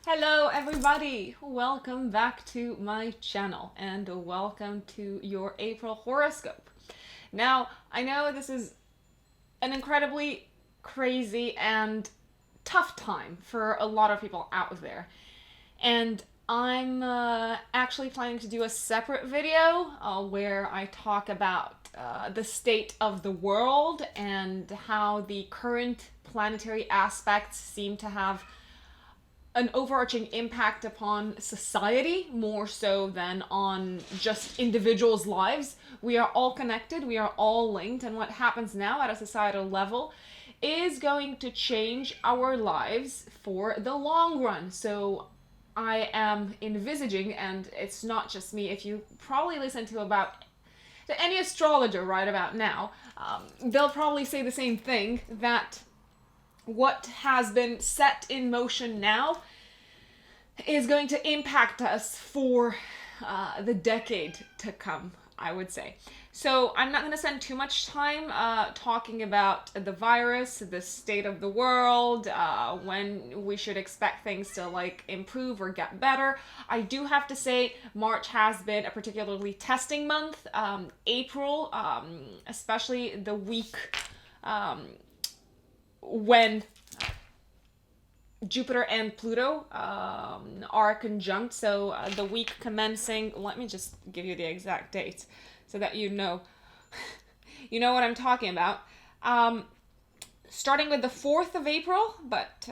Hello everybody! Welcome back to my channel and welcome to your April horoscope. Now, I know this is an incredibly crazy and tough time for a lot of people out there. And I'm actually planning to do a separate video where I talk about the state of the world and how the current planetary aspects seem to have an overarching impact upon society more so than on just individuals' lives. We are all connected, we are all linked, and what happens now at a societal level is going to change our lives for the long run. So I am envisaging, and it's not just me, if you probably listen to any astrologer right about now, they'll probably say the same thing, that what has been set in motion now is going to impact us for the decade to come, I would say. So I'm not going to spend too much time talking about the virus, the state of the world, when we should expect things to improve or get better. I do have to say March has been a particularly testing month. April, especially the week when Jupiter and Pluto are conjunct. So the week commencing, let me just give you the exact dates so that you know what I'm talking about. Starting with the 4th of April, but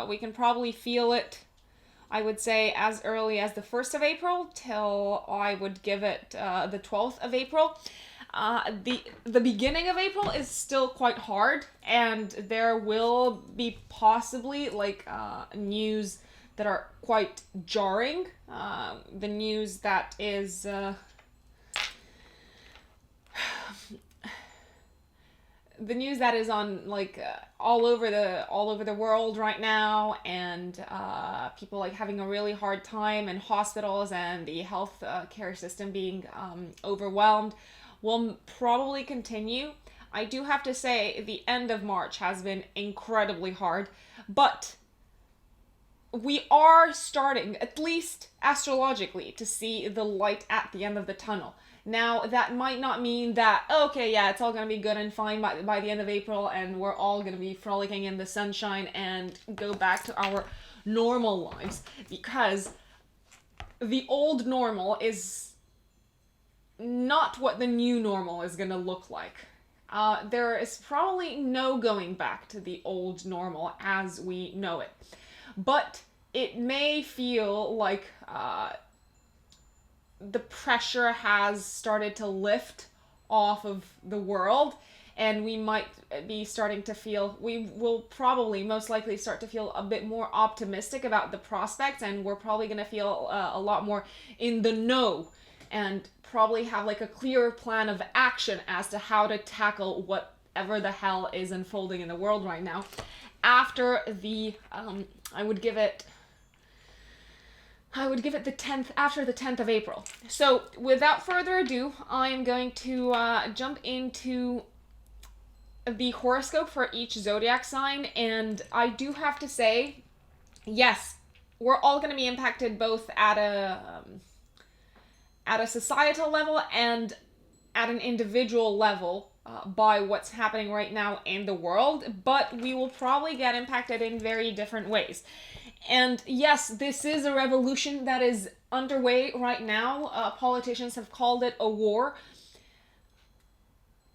we can probably feel it, I would say, as early as the 1st of April till I would give it the 12th of April. The beginning of April is still quite hard, and there will be possibly news that are quite jarring. The news that is on all over the world right now, and people having a really hard time in hospitals and the health care system being overwhelmed will probably continue. I do have to say the end of March has been incredibly hard, but we are starting, at least astrologically, to see the light at the end of the tunnel. Now, that might not mean that, okay, yeah, it's all going to be good and fine by the end of April and we're all going to be frolicking in the sunshine and go back to our normal lives, because the old normal is not what the new normal is going to look like. There is probably no going back to the old normal as we know it. But it may feel like the pressure has started to lift off of the world, and we might be starting to feel, we will probably most likely start to feel a bit more optimistic about the prospects, and we're probably going to feel a lot more in the know and probably have a clearer plan of action as to how to tackle whatever the hell is unfolding in the world right now after the I would give it the 10th, after the 10th of April. So without further ado, I'm going to jump into the horoscope for each zodiac sign, and I do have to say, yes, we're all going to be impacted both at a societal level and at an individual level by what's happening right now in the world, but we will probably get impacted in very different ways. And yes, this is a revolution that is underway right now. Politicians have called it a war.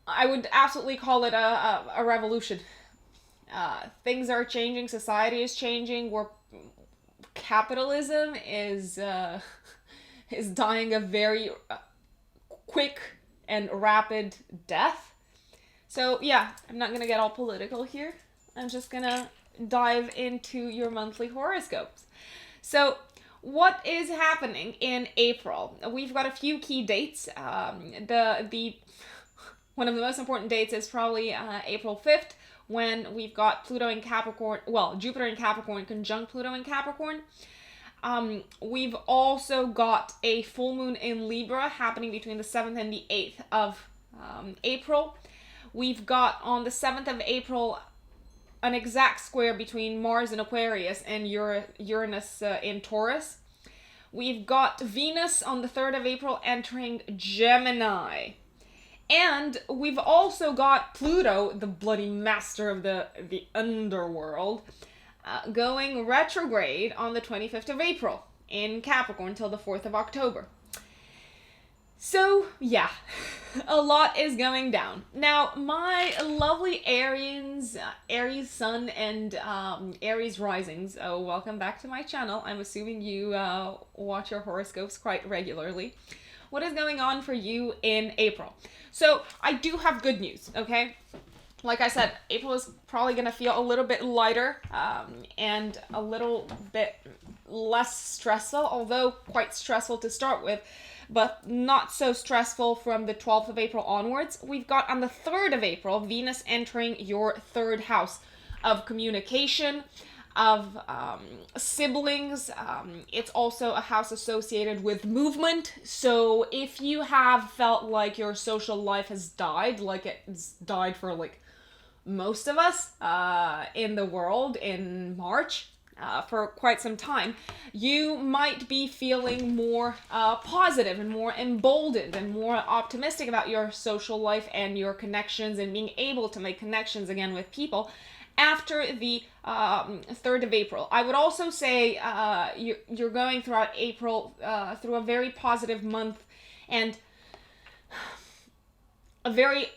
I would absolutely call it a revolution. Things are changing, society is changing, capitalism is dying a very quick and rapid death. So yeah, I'm not gonna get all political here. I'm just gonna dive into your monthly horoscopes. So what is happening in April? We've got a few key dates. The one of the most important dates is probably April 5th, when we've got Pluto in Capricorn, Jupiter in Capricorn conjunct Pluto in Capricorn. We've also got a full moon in Libra happening between the 7th and the 8th of April. We've got on the 7th of April an exact square between Mars in Aquarius and Uranus in Taurus. We've got Venus on the 3rd of April entering Gemini. And we've also got Pluto, the bloody master of the underworld, going retrograde on the 25th of April in Capricorn until the 4th of October. So, yeah, a lot is going down. Now, my lovely Aries sun and Aries risings, welcome back to my channel. I'm assuming you watch your horoscopes quite regularly. What is going on for you in April? So, I do have good news, okay? Like I said, April is probably going to feel a little bit lighter and a little bit less stressful, although quite stressful to start with, but not so stressful from the 12th of April onwards. We've got on the 3rd of April, Venus entering your 3rd house of communication, of siblings. It's also a house associated with movement. So if you have felt like your social life has died, like it's died for like most of us in the world in March, for quite some time, you might be feeling more positive and more emboldened and more optimistic about your social life and your connections and being able to make connections again with people after the 3rd of April. I would also say you're going throughout April through a very positive month and a very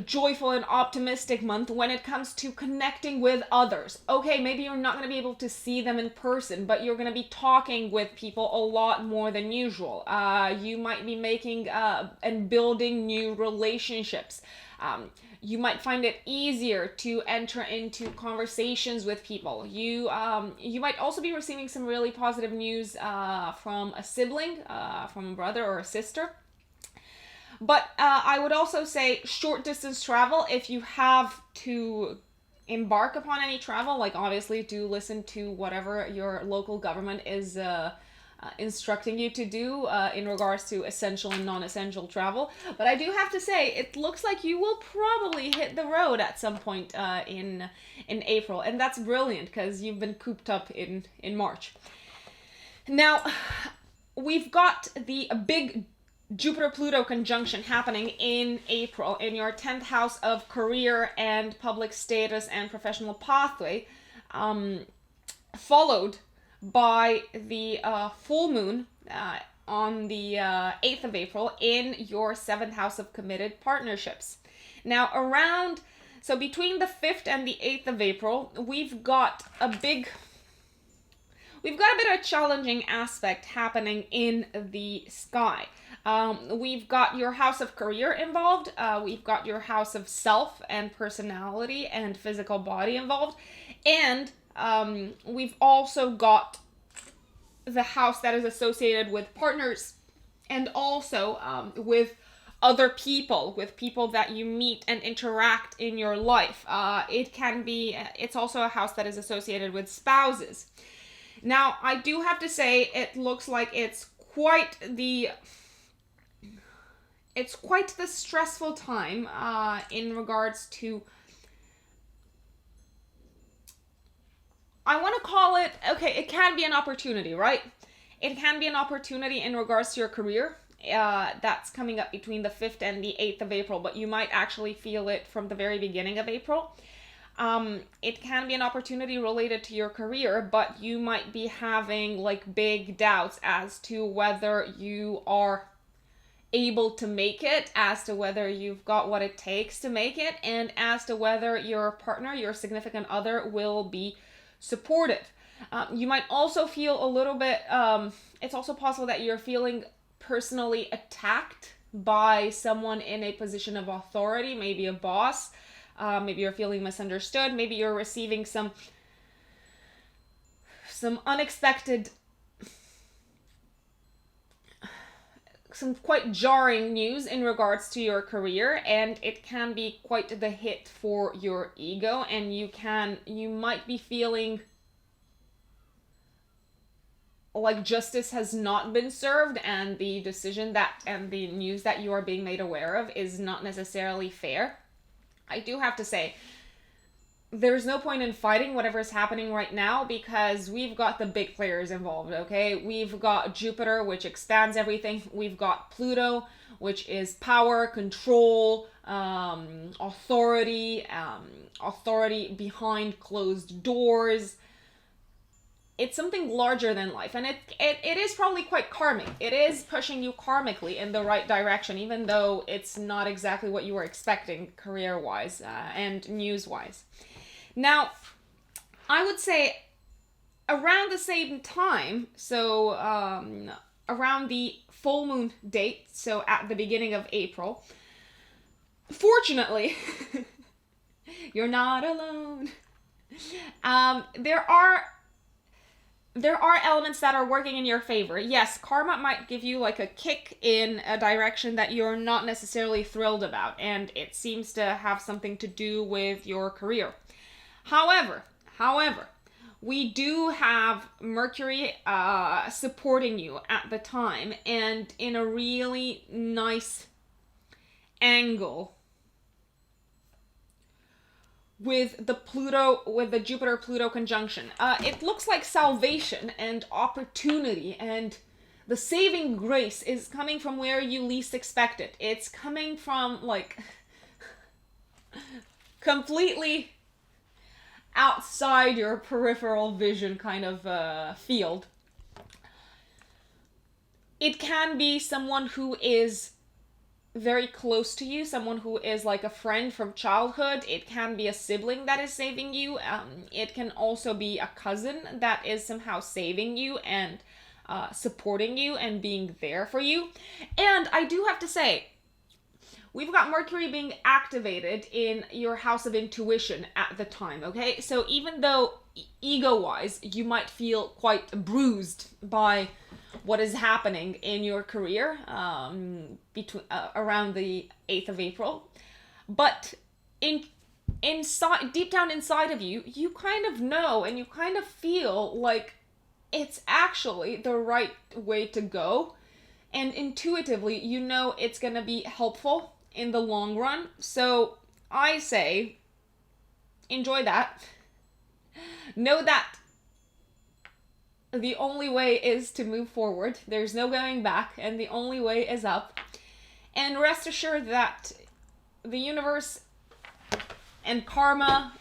joyful and optimistic month when it comes to connecting with others. Okay, maybe you're not going to be able to see them in person, but you're going to be talking with people a lot more than usual. You might be making and building new relationships. You might find it easier to enter into conversations with people. You might also be receiving some really positive news from a sibling, from a brother or a sister. But I would also say short distance travel, if you have to embark upon any travel, like obviously do listen to whatever your local government is instructing you to do in regards to essential and non-essential travel. But I do have to say, it looks like you will probably hit the road at some point in April. And that's brilliant because you've been cooped up in March. Now, we've got the big Jupiter-Pluto conjunction happening in April in your 10th house of career and public status and professional pathway, followed by the full moon on the 8th of April in your 7th house of committed partnerships. Now so between the 5th and the 8th of April, we've got a bit of a challenging aspect happening in the sky. We've got your house of career involved. We've got your house of self and personality and physical body involved. And we've also got the house that is associated with partners and also with other people, with people that you meet and interact in your life. It's also a house that is associated with spouses. Now, I do have to say, it looks like it's quite the stressful time in regards to, I want to call it, okay, it can be an opportunity, right? It can be an opportunity in regards to your career. That's coming up between the 5th and the 8th of April, but you might actually feel it from the very beginning of April. It can be an opportunity related to your career, but you might be having like big doubts as to whether you are able to make it, as to whether you've got what it takes to make it, and as to whether your partner, your significant other, will be supportive. You might also feel a little bit, it's also possible that you're feeling personally attacked by someone in a position of authority, maybe a boss. Maybe you're feeling misunderstood. Maybe you're receiving some unexpected, some quite jarring news in regards to your career, and it can be quite the hit for your ego, and you might be feeling like justice has not been served, and the news that you are being made aware of is not necessarily fair. I do have to say, there's no point in fighting whatever is happening right now because we've got the big players involved, okay? We've got Jupiter, which expands everything. We've got Pluto, which is power, control, authority, authority behind closed doors. It's something larger than life, and it is probably quite karmic. It is pushing you karmically in the right direction, even though it's not exactly what you were expecting career-wise and news-wise. Now, I would say around the same time, so around the full moon date, so at the beginning of April, fortunately, you're not alone. There are elements that are working in your favor. Yes, karma might give you like a kick in a direction that you're not necessarily thrilled about, and it seems to have something to do with your career. However, we do have Mercury supporting you at the time, and in a really nice angle with the Jupiter-Pluto conjunction. It looks like salvation and opportunity and the saving grace is coming from where you least expect it. It's coming from like completely outside your peripheral vision kind of field. It can be someone who is very close to you, someone who is like a friend from childhood. It can be a sibling that is saving you. It can also be a cousin that is somehow saving you and supporting you and being there for you. And I do have to say, we've got Mercury being activated in your house of intuition at the time, okay? So even though ego-wise, you might feel quite bruised by what is happening in your career around the 8th of April, but inside, deep down inside of you, you kind of know and you kind of feel like it's actually the right way to go, and intuitively you know it's going to be helpful in the long run. So I say enjoy that. Know that the only way is to move forward. There's no going back, and the only way is up. And rest assured that the universe and karma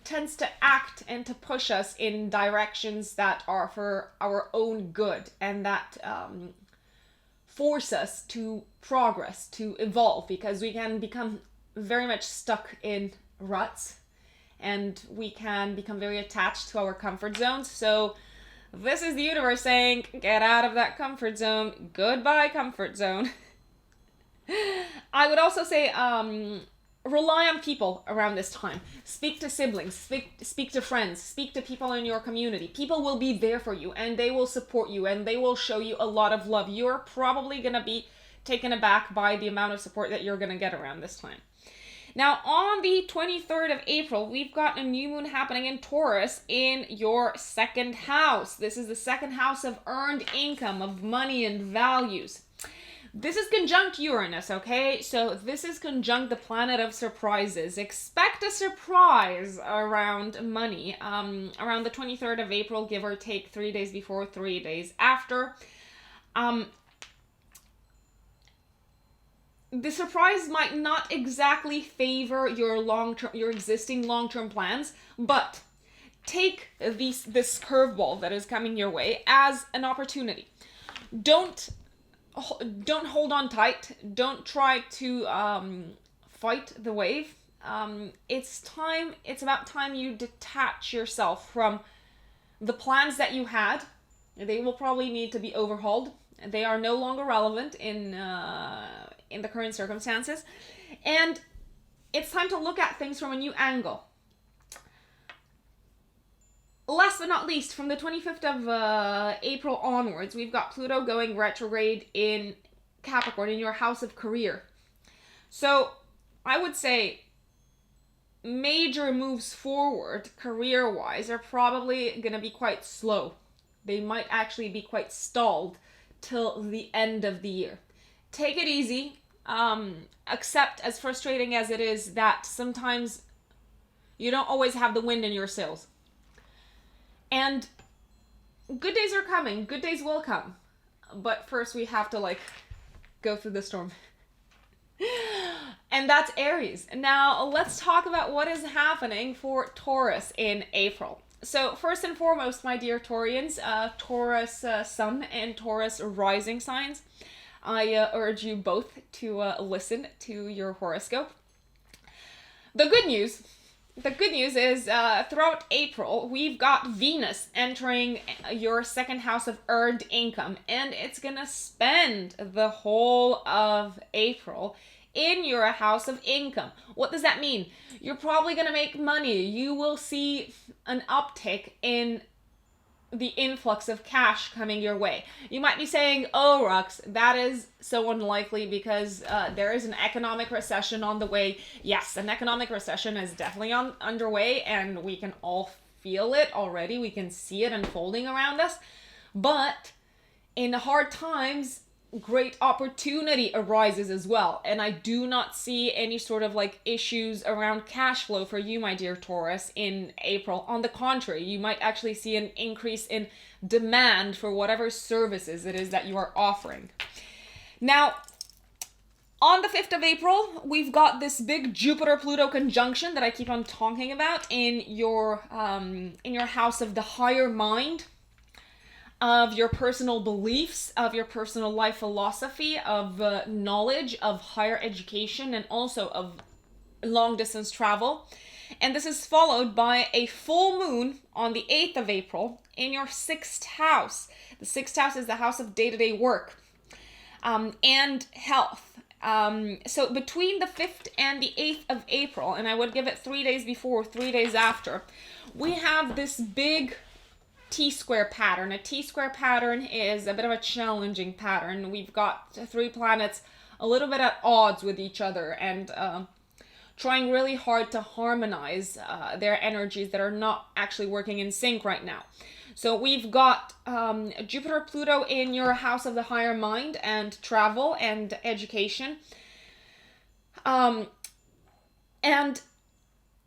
tends to act and to push us in directions that are for our own good, and that force us to progress, to evolve, because we can become very much stuck in ruts, and we can become very attached to our comfort zones. So this is the universe saying, get out of that comfort zone. Goodbye, comfort zone. I would also say, rely on people around this time. Speak to siblings, speak to friends, speak to people in your community. People will be there for you, and they will support you, and they will show you a lot of love. You're probably going to be taken aback by the amount of support that you're going to get around this time. Now, on the 23rd of April, we've got a new moon happening in Taurus in your second house. This is the second house of earned income, of money and values. This is conjunct Uranus, okay? So this is conjunct the planet of surprises. Expect a surprise around money around the 23rd of April, give or take 3 days before, 3 days after. The surprise might not exactly favor your existing long-term plans, but take this curveball that is coming your way as an opportunity. Don't hold on tight. Don't try to fight the wave. It's about time you detach yourself from the plans that you had. They will probably need to be overhauled. They are no longer relevant in the current circumstances. And it's time to look at things from a new angle. Last but not least, from the 25th of April onwards, we've got Pluto going retrograde in Capricorn, in your house of career. So I would say major moves forward career-wise are probably going to be quite slow. They might actually be quite stalled till the end of the year. Take it easy. Accept, as frustrating as it is, that sometimes You don't always have the wind in your sails. And good days are coming. Good days will come. But first we have to like go through the storm. And that's Aries. Now let's talk about what is happening for Taurus in April. So first and foremost, my dear Taurians, Taurus sun and Taurus rising signs, I urge you both to listen to your horoscope. The good news is throughout April, we've got Venus entering your second house of earned income, and it's gonna spend the whole of April in your house of income. What does that mean? You're probably gonna make money. You will see an uptick in the influx of cash coming your way. You might be saying, oh, Rux, that is so unlikely because there is an economic recession on the way. Yes, an economic recession is definitely underway, and we can all feel it already. We can see it unfolding around us. But in hard times, great opportunity arises as well. And I do not see any sort of like issues around cash flow for you, my dear Taurus, in April. On the contrary, you might actually see an increase in demand for whatever services it is that you are offering. Now, on the 5th of April, we've got this big Jupiter-Pluto conjunction that I keep on talking about in your house of the higher mind, of your personal beliefs, of your personal life philosophy, of knowledge, of higher education, and also of long distance travel. And this is followed by a full moon on the 8th of April in your 6th house. The 6th house is the house of day-to-day work and health. So between the 5th and the 8th of April, and I would give it 3 days before, 3 days after, we have this big T-square pattern. A T-square pattern is a bit of a challenging pattern. We've got 3 planets a little bit at odds with each other and trying really hard to harmonize their energies that are not actually working in sync right now. So we've got Jupiter-Pluto in your house of the higher mind and travel and education. And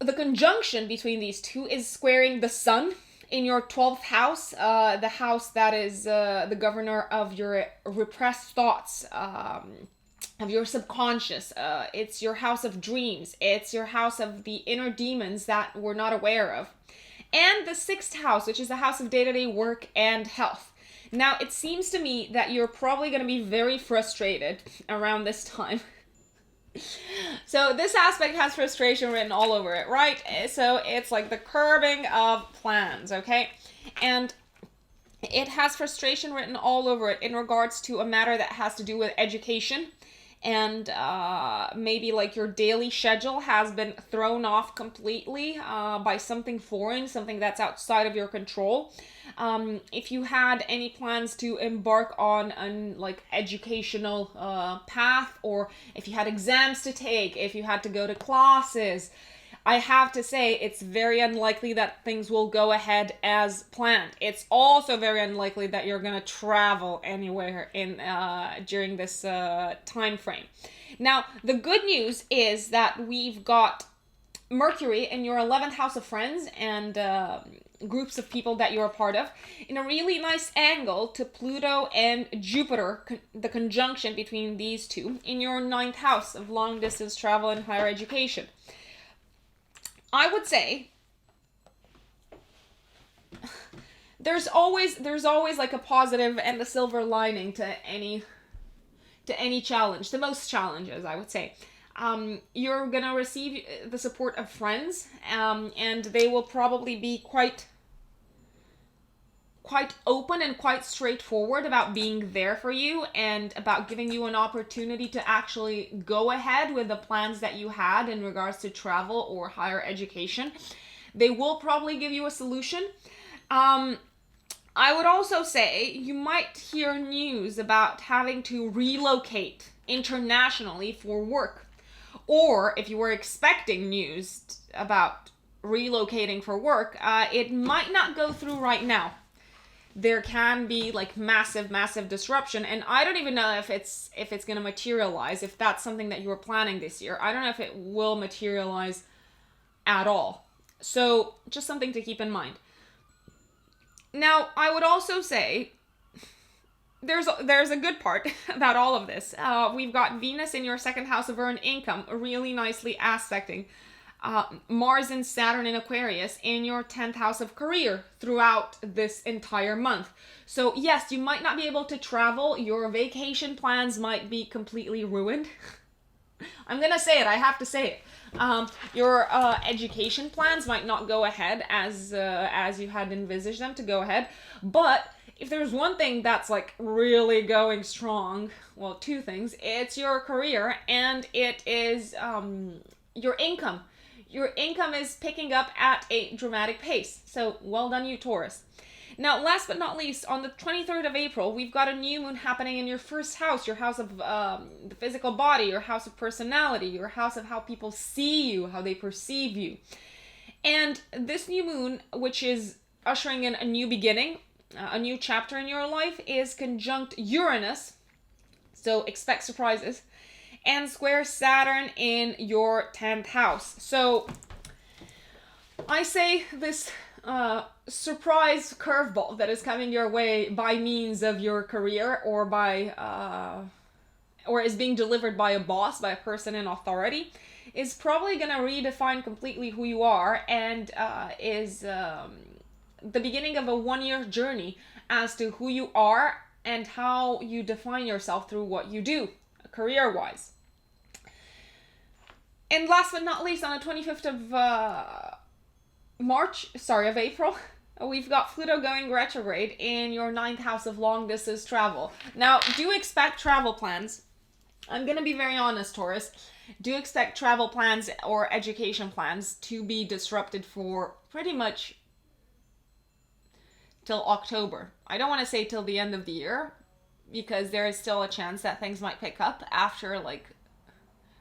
the conjunction between these two is squaring the sun in your 12th house, the house that is the governor of your repressed thoughts, of your subconscious. It's your house of dreams. It's your house of the inner demons that we're not aware of. And the 6th house, which is the house of day-to-day work and health. Now, it seems to me that you're probably going to be very frustrated around this time. So this aspect has frustration written all over it, right? So it's like the curbing of plans, okay? And it has frustration written all over it in regards to a matter that has to do with education. And maybe like your daily schedule has been thrown off completely by something foreign, something that's outside of your control. If you had any plans to embark on an like educational path, or if you had exams to take, if you had to go to classes, I have to say it's very unlikely that things will go ahead as planned. It's also very unlikely that you're going to travel anywhere in during this time frame. Now, the good news is that we've got Mercury in your 11th house of friends and groups of people that you're a part of in a really nice angle to Pluto and Jupiter, the conjunction between these two in your 9th house of long distance travel and higher education. I would say there's always like a positive and a silver lining to any challenge, to most challenges, I would say. You're gonna receive the support of friends, and they will probably be quite open and quite straightforward about being there for you and about giving you an opportunity to actually go ahead with the plans that you had in regards to travel or higher education. They will probably give you a solution. I would also say you might hear news about having to relocate internationally for work. Or if you were expecting news about relocating for work, it might not go through right now. There can be like massive disruption, and I don't even know if it's going to materialize, if that's something that you were planning this year. I don't know if it will materialize at all. So just something to keep in mind. Now, I would also say there's a good part about all of this. We've got Venus in your second house of earned income, really nicely aspecting Mars and Saturn in Aquarius in your 10th house of career throughout this entire month. So yes, you might not be able to travel. Your vacation plans might be completely ruined. I'm gonna say it. I have to say it. Your education plans might not go ahead as you had envisaged them to go ahead. But if there's one thing that's like really going strong, well, two things. It's your career and it is your income. Your income is picking up at a dramatic pace. So well done, you Taurus. Now, last but not least, on the 23rd of April, we've got a new moon happening in your first house, your house of the physical body, your house of personality, your house of how people see you, how they perceive you. And this new moon, which is ushering in a new beginning, a new chapter in your life, is conjunct Uranus, so expect surprises, and square Saturn in your 10th house. So I say this surprise curveball that is coming your way by means of your career or or is being delivered by a boss, by a person in authority, is probably going to redefine completely who you are and is the beginning of a 1-year journey as to who you are and how you define yourself through what you do, career-wise. And last but not least, on the 25th of April, we've got Pluto going retrograde in your 9th house of long distance travel. Now, do expect travel plans. I'm going to be very honest, Taurus. Do expect travel plans or education plans to be disrupted for pretty much till October. I don't want to say till the end of the year, because there is still a chance that things might pick up after like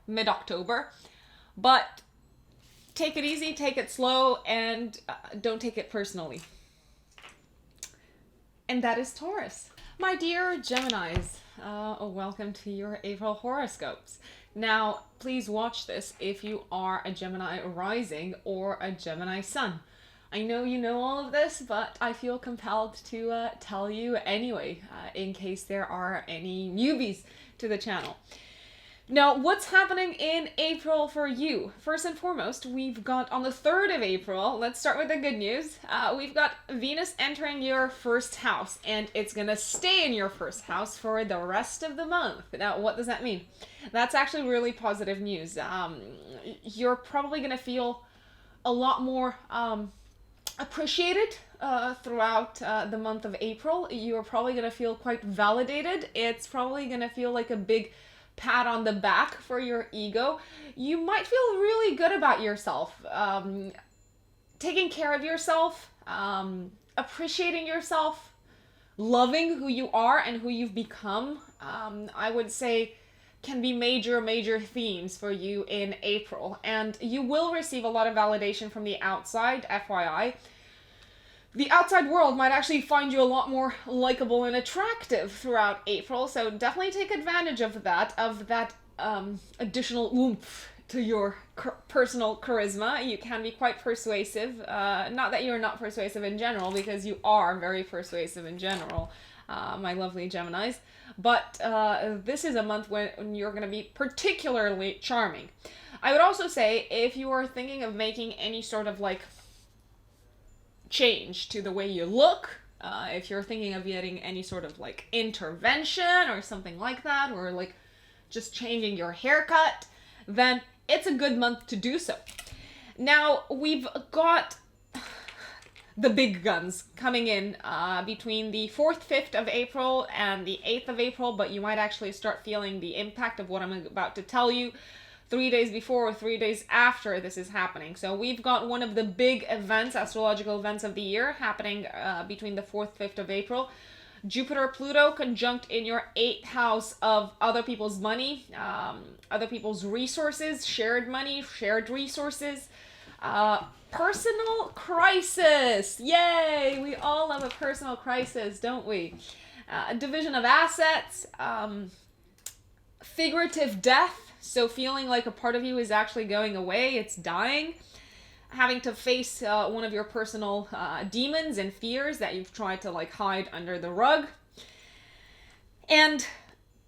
mid-October. But take it easy, take it slow, and don't take it personally. And that is Taurus. My dear Geminis, welcome to your April horoscopes. Now, please watch this if you are a Gemini rising or a Gemini sun. I know you know all of this, but I feel compelled to tell you anyway, in case there are any newbies to the channel. Now, what's happening in April for you? First and foremost, we've got on the 3rd of April, let's start with the good news. We've got Venus entering your first house, and it's going to stay in your first house for the rest of the month. Now, what does that mean? That's actually really positive news. You're probably going to feel a lot more appreciated throughout the month of April. You're probably going to feel quite validated. It's probably going to feel like a big pat on the back for your ego. You might feel really good about yourself, taking care of yourself, appreciating yourself, loving who you are and who you've become. I would say can be major themes for you in April, and you will receive a lot of validation from the outside, FYI. The outside world might actually find you a lot more likable and attractive throughout April, so definitely take advantage of that additional oomph to your personal charisma. You can be quite persuasive. Not that you're not persuasive in general, because you are very persuasive in general, my lovely Geminis. But this is a month when you're going to be particularly charming. I would also say, if you are thinking of making any sort of like change to the way you look, if you're thinking of getting any sort of like intervention or something like that, or like just changing your haircut, then it's a good month to do so. Now, we've got the big guns coming in between the 4th, 5th of April and the 8th of April, but you might actually start feeling the impact of what I'm about to tell you 3 days before or 3 days after this is happening. So we've got one of the big events, astrological events of the year, happening between the 4th, 5th of April. Jupiter-Pluto conjunct in your 8th house of other people's money, other people's resources, shared money, shared resources, personal crisis. Yay! We all love a personal crisis, don't we? Division of assets, figurative death. So feeling like a part of you is actually going away, it's dying. having to face one of your personal demons and fears that you've tried to like hide under the rug. And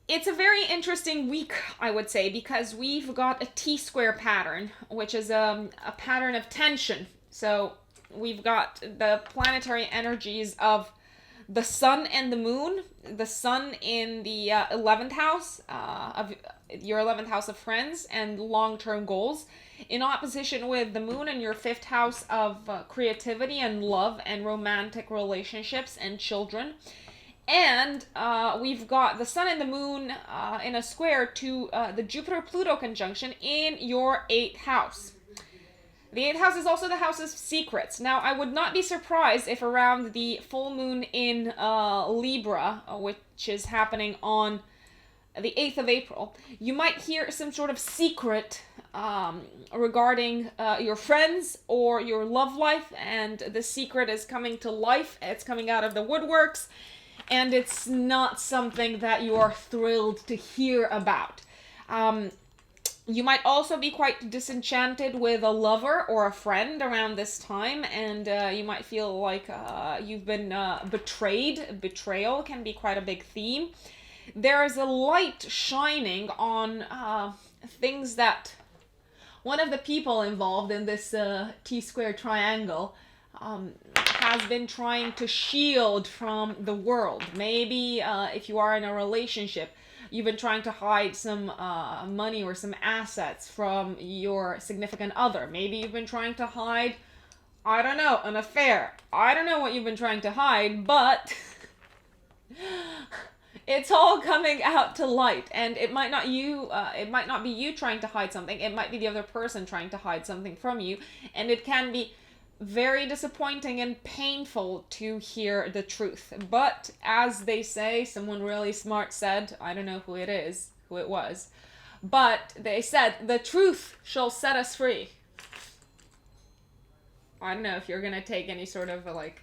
it's a very interesting week, I would say, because we've got a T-square pattern, which is a pattern of tension. So we've got the planetary energies of the sun and the moon. The sun in the 11th house of your 11th house of friends and long-term goals, in opposition with the moon in your 5th house of creativity and love and romantic relationships and children. And we've got the sun and the moon in a square to the Jupiter-Pluto conjunction in your 8th house. The 8th house is also the house of secrets. Now, I would not be surprised if around the full moon in Libra, which is happening on the 8th of April, you might hear some sort of secret regarding your friends or your love life, and the secret is coming to life. It's coming out of the woodworks, and it's not something that you are thrilled to hear about. You might also be quite disenchanted with a lover or a friend around this time, and you might feel like you've been betrayed. Betrayal can be quite a big theme. There is a light shining on things that one of the people involved in this T-square triangle has been trying to shield from the world. Maybe if you are in a relationship, you've been trying to hide some money or some assets from your significant other. Maybe you've been trying to hide, I don't know, an affair. I don't know what you've been trying to hide, but it's all coming out to light. And it might not be you trying to hide something. It might be the other person trying to hide something from you. And it can be very disappointing and painful to hear the truth. But as they say, someone really smart said, I don't know who it was, but they said, the truth shall set us free. I don't know if you're gonna take any sort of like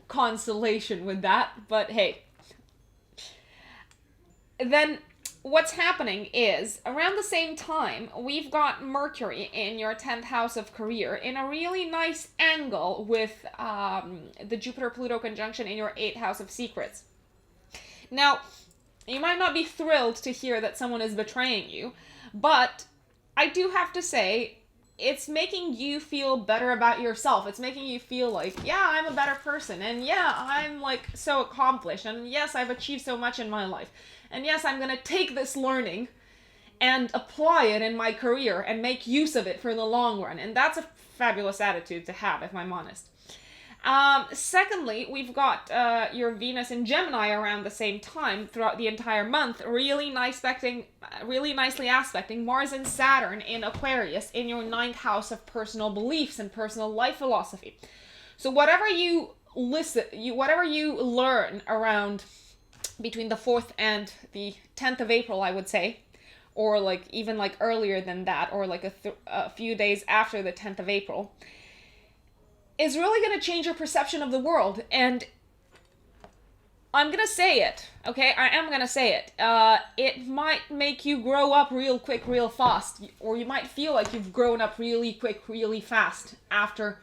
consolation with that, but hey. Then what's happening is, around the same time, we've got Mercury in your 10th house of career in a really nice angle with the Jupiter-Pluto conjunction in your 8th house of secrets. Now, you might not be thrilled to hear that someone is betraying you, but I do have to say, it's making you feel better about yourself. It's making you feel like, yeah, I'm a better person, and yeah, I'm like so accomplished, and yes, I've achieved so much in my life. And yes, I'm going to take this learning and apply it in my career and make use of it for the long run. And that's a fabulous attitude to have, if I'm honest. Secondly, we've got your Venus in Gemini around the same time throughout the entire month, really nicely aspecting Mars and Saturn in Aquarius in your 9th house of personal beliefs and personal life philosophy. So whatever you learn around between the 4th and the 10th of April, I would say, or like even like earlier than that, or like a few days after the 10th of April, is really going to change your perception of the world. And I'm going to say it, okay? I am going to say it. It might make you grow up real quick, real fast, or you might feel like you've grown up really quick, really fast after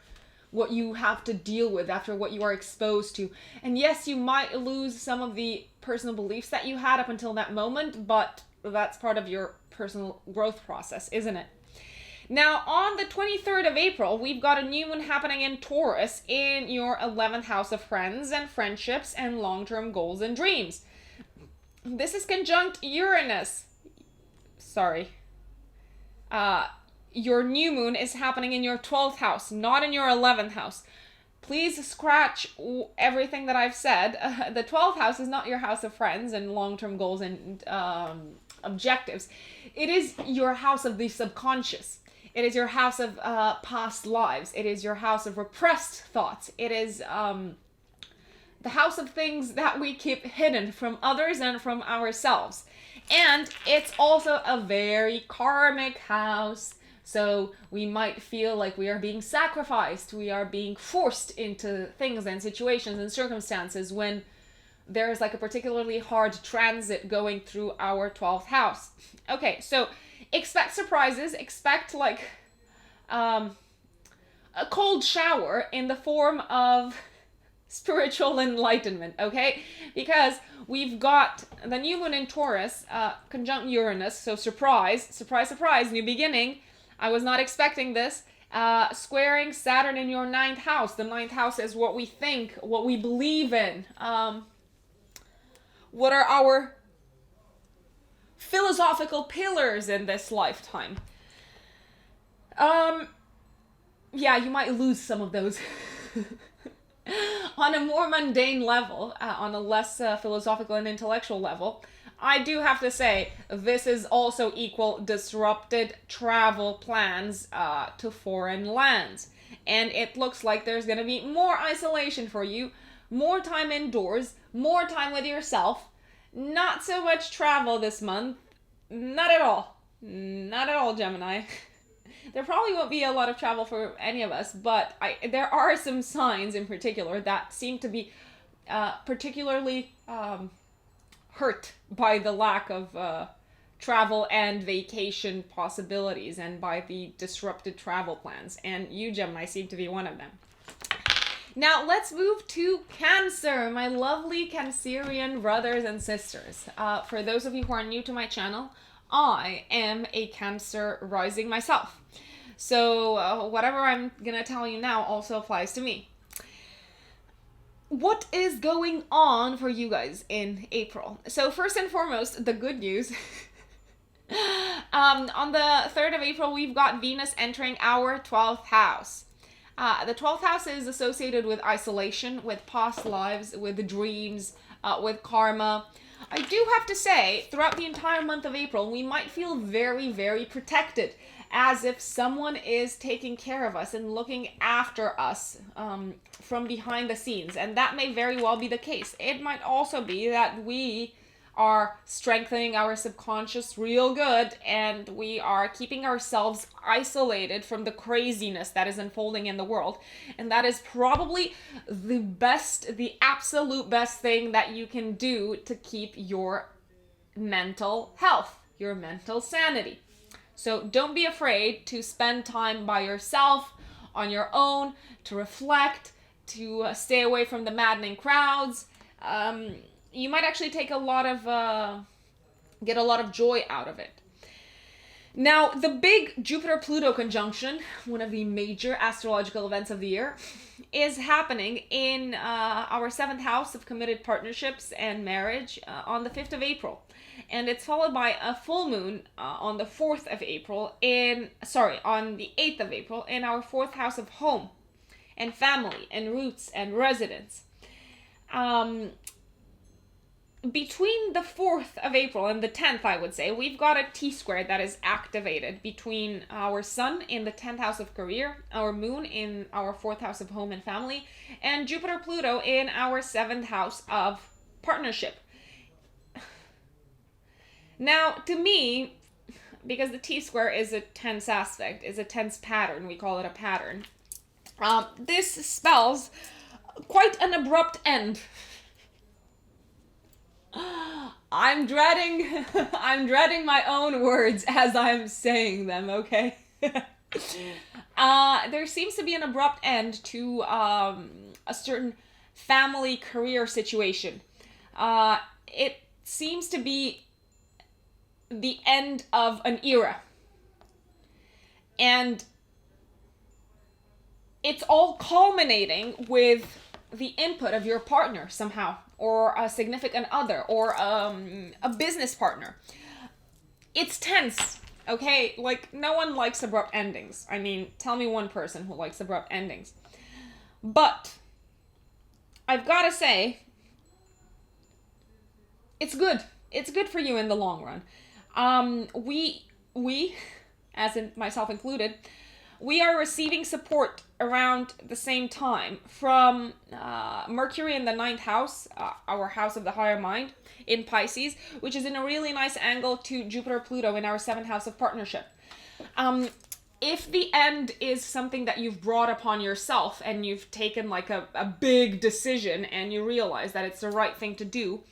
what you have to deal with, after what you are exposed to. And yes, you might lose some of the personal beliefs that you had up until that moment, but that's part of your personal growth process, isn't it? Now, on the 23rd of April, we've got a new moon happening in Taurus in your 11th house of friends and friendships and long-term goals and dreams. This is conjunct Uranus. Your new moon is happening in your 12th house, not in your 11th house. Please scratch everything that I've said. The 12th house is not your house of friends and long-term goals and objectives. It is your house of the subconscious. It is your house of past lives. It is your house of repressed thoughts. It is the house of things that we keep hidden from others and from ourselves. And it's also a very karmic house. So we might feel like we are being sacrificed. We are being forced into things and situations and circumstances when there is like a particularly hard transit going through our 12th house. Okay, so expect surprises, expect like a cold shower in the form of spiritual enlightenment, okay? Because we've got the new moon in Taurus, conjunct Uranus, so surprise, surprise, surprise, new beginning. I was not expecting this. Squaring Saturn in your ninth house. The ninth house is what we think, what we believe in. What are our philosophical pillars in this lifetime? Yeah, you might lose some of those. On a more mundane level, on a less philosophical and intellectual level, I do have to say, this is also equal disrupted travel plans to foreign lands. And it looks like there's going to be more isolation for you, more time indoors, more time with yourself. Not so much travel this month. Not at all. Not at all, Gemini. There probably won't be a lot of travel for any of us, but there are some signs in particular that seem to be particularly hurt by the lack of travel and vacation possibilities and by the disrupted travel plans. And you, Gemini, seem to be one of them. Now, let's move to Cancer, my lovely Cancerian brothers and sisters. For those of you who are new to my channel, I am a Cancer rising myself. So whatever I'm going to tell you now also applies to me. What is going on for you guys in April? So first and foremost, the good news. On the 3rd of April, we've got Venus entering our 12th house. The 12th house is associated with isolation, with past lives, with dreams, with karma. I do have to say, throughout the entire month of April, we might feel very, very protected, as if someone is taking care of us and looking after us from behind the scenes. And that may very well be the case. It might also be that we are strengthening our subconscious real good, and we are keeping ourselves isolated from the craziness that is unfolding in the world. And that is probably the absolute best thing that you can do to keep your mental health, your mental sanity. So don't be afraid to spend time by yourself, on your own, to reflect, to stay away from the maddening crowds. You might actually take get a lot of joy out of it. Now, the big Jupiter-Pluto conjunction, one of the major astrological events of the year, is happening in our 7th house of committed partnerships and marriage on the 5th of April. And it's followed by a full moon on the 4th of April on the 8th of April in our 4th house of home and family and roots and residence. Between the 4th of April and the 10th, I would say, we've got a T-square that is activated between our sun in the 10th house of career, our moon in our 4th house of home and family, and Jupiter-Pluto in our 7th house of partnership. Now, to me, because the T-square is a tense aspect, is a tense pattern, we call it a pattern, this spells quite an abrupt end. I'm dreading my own words as I'm saying them, okay? There seems to be an abrupt end to a certain family career situation. It seems to be the end of an era. And it's all culminating with the input of your partner somehow, or a significant other, or a business partner. It's tense, okay? Like, no one likes abrupt endings. I mean, tell me one person who likes abrupt endings. But I've got to say, it's good. It's good for you in the long run. We, as in myself included, we are receiving support around the same time from Mercury in the 9th house, our house of the higher mind, in Pisces, which is in a really nice angle to Jupiter-Pluto in our 7th house of partnership. If the end is something that you've brought upon yourself and you've taken like a big decision and you realize that it's the right thing to do,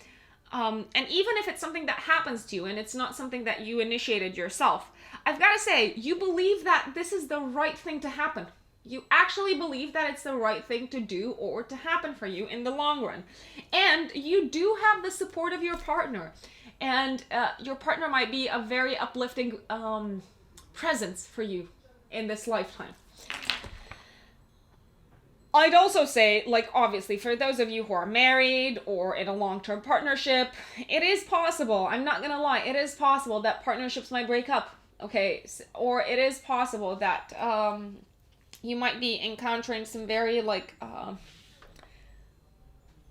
and even if it's something that happens to you and it's not something that you initiated yourself, I've got to say, you believe that this is the right thing to happen. You actually believe that it's the right thing to do or to happen for you in the long run. And you do have the support of your partner. And your partner might be a very uplifting presence for you in this lifetime. I'd also say, like, obviously, for those of you who are married or in a long-term partnership, it is possible, I'm not gonna lie, it is possible that partnerships might break up, okay? Or it is possible that you might be encountering some very, like,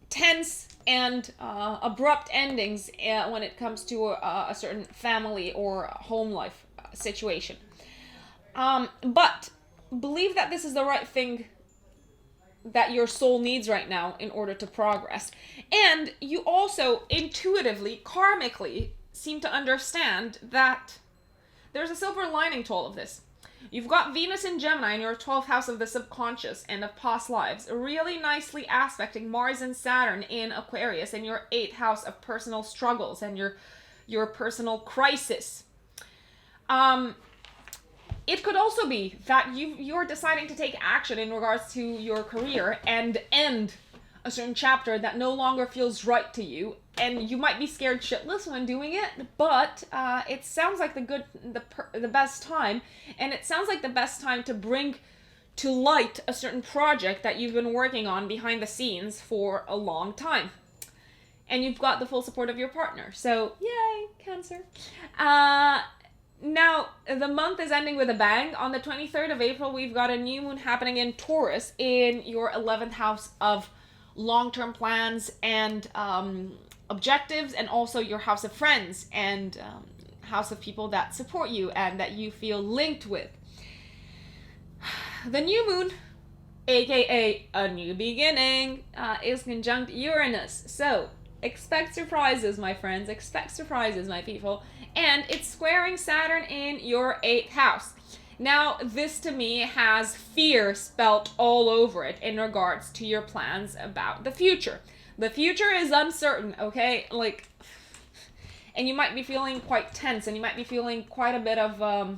tense and abrupt endings when it comes to a certain family or home life situation. But believe that this is the right thing that your soul needs right now in order to progress. And you also intuitively, karmically, seem to understand that there's a silver lining to all of this. You've got Venus in Gemini in your 12th house of the subconscious and of past lives, really nicely aspecting Mars and Saturn in Aquarius in your 8th house of personal struggles and your personal crisis. It could also be that you're deciding to take action in regards to your career and end a certain chapter that no longer feels right to you, and you might be scared shitless when doing it, but it sounds like the best time, and it sounds like the best time to bring to light a certain project that you've been working on behind the scenes for a long time. And you've got the full support of your partner. So, yay, Cancer. Now, the month is ending with a bang. On the 23rd of April, we've got a new moon happening in Taurus in your 11th house of long-term plans and objectives, and also your house of friends and house of people that support you and that you feel linked with. The new moon, aka a new beginning, is conjunct Uranus. So, expect surprises, my friends. Expect surprises, my people. And it's squaring Saturn in your 8th house. Now, this to me has fear spelt all over it in regards to your plans about the future. The future is uncertain, okay? Like, and you might be feeling quite tense, and you might be feeling quite a bit of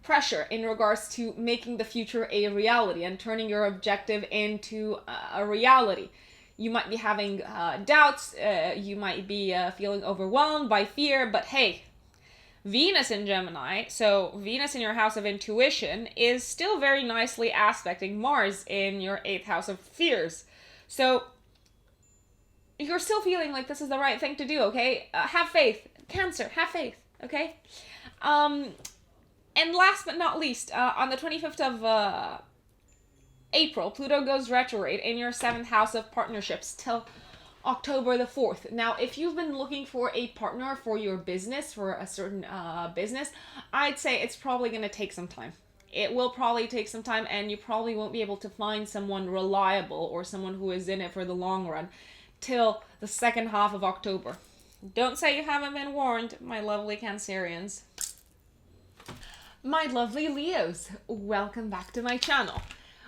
pressure in regards to making the future a reality and turning your objective into a reality. You might be having doubts, you might be feeling overwhelmed by fear, but hey, Venus in Gemini, so Venus in your house of intuition, is still very nicely aspecting Mars in your 8th house of fears. So, you're still feeling like this is the right thing to do, okay? Have faith. Cancer, have faith, okay? And last but not least, on the 25th of April, Pluto goes retrograde in your 7th house of partnerships till October the 4th. Now, if you've been looking for a partner for your business, for a certain business, I'd say it's probably going to take some time. It will probably take some time, and you probably won't be able to find someone reliable or someone who is in it for the long run till the second half of October. Don't say you haven't been warned, my lovely Cancerians. My lovely Leos, welcome back to my channel.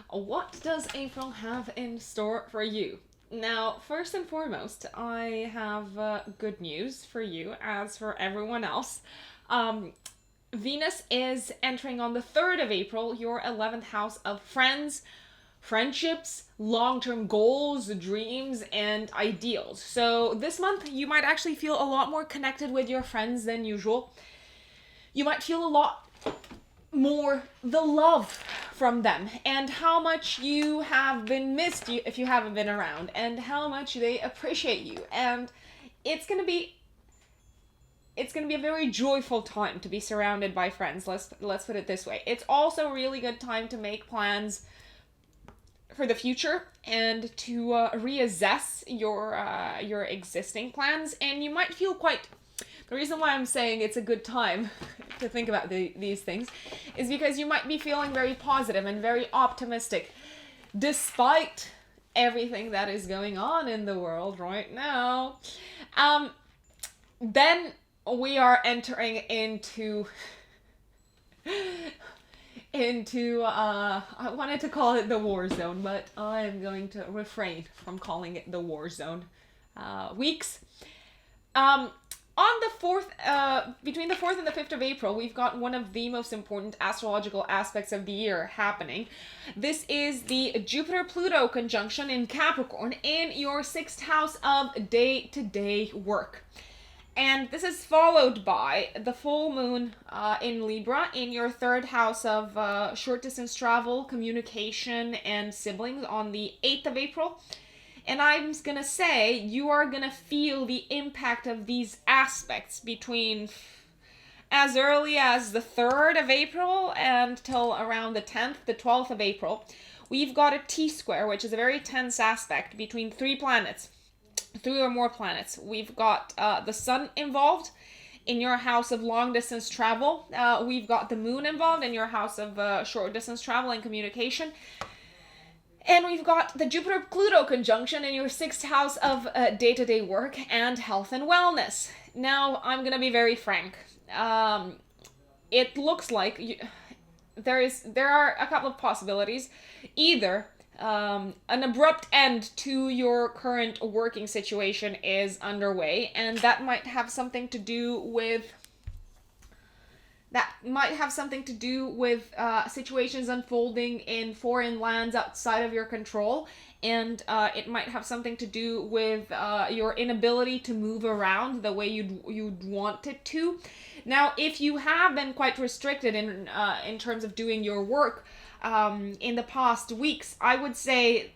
What does April have in store for you? Now, first and foremost, I have good news for you, as for everyone else. Venus is entering on the 3rd of April, your 11th house of friends, friendships, long-term goals, dreams, and ideals. So this month, you might actually feel a lot more connected with your friends than usual. You might feel a lot more the love from them, and how much you have been missed if you haven't been around, and how much they appreciate you. And it's gonna be a very joyful time to be surrounded by friends. Let's put it this way. It's also a really good time to make plans for the future and to reassess your existing plans. And you might feel quite. The reason why I'm saying it's a good time to think about these things is because you might be feeling very positive and very optimistic despite everything that is going on in the world right now. Then we are entering into I wanted to call it the war zone, but I'm going to refrain from calling it the war zone weeks. On the 4th, between the 4th and the 5th of April, we've got one of the most important astrological aspects of the year happening. This is the Jupiter-Pluto conjunction in Capricorn in your 6th house of day-to-day work. And this is followed by the full moon in Libra in your 3rd house of short distance travel, communication, and siblings on the 8th of April. And I'm gonna say you are gonna feel the impact of these aspects between as early as the 3rd of April until around the 10th, the 12th of April. We've got a T-square, which is a very tense aspect between 3 planets. 3 or more planets. We've got the sun involved in your house of long distance travel. We've got the moon involved in your house of short distance travel and communication. And we've got the Jupiter-Pluto conjunction in your 6th house of day-to-day work and health and wellness. Now, I'm going to be very frank. It looks like there are a couple of possibilities. Either an abrupt end to your current working situation is underway, and that might have something to do with situations unfolding in foreign lands outside of your control, and it might have something to do with your inability to move around the way you'd want it to. Now, if you have been quite restricted in terms of doing your work in the past weeks, I would say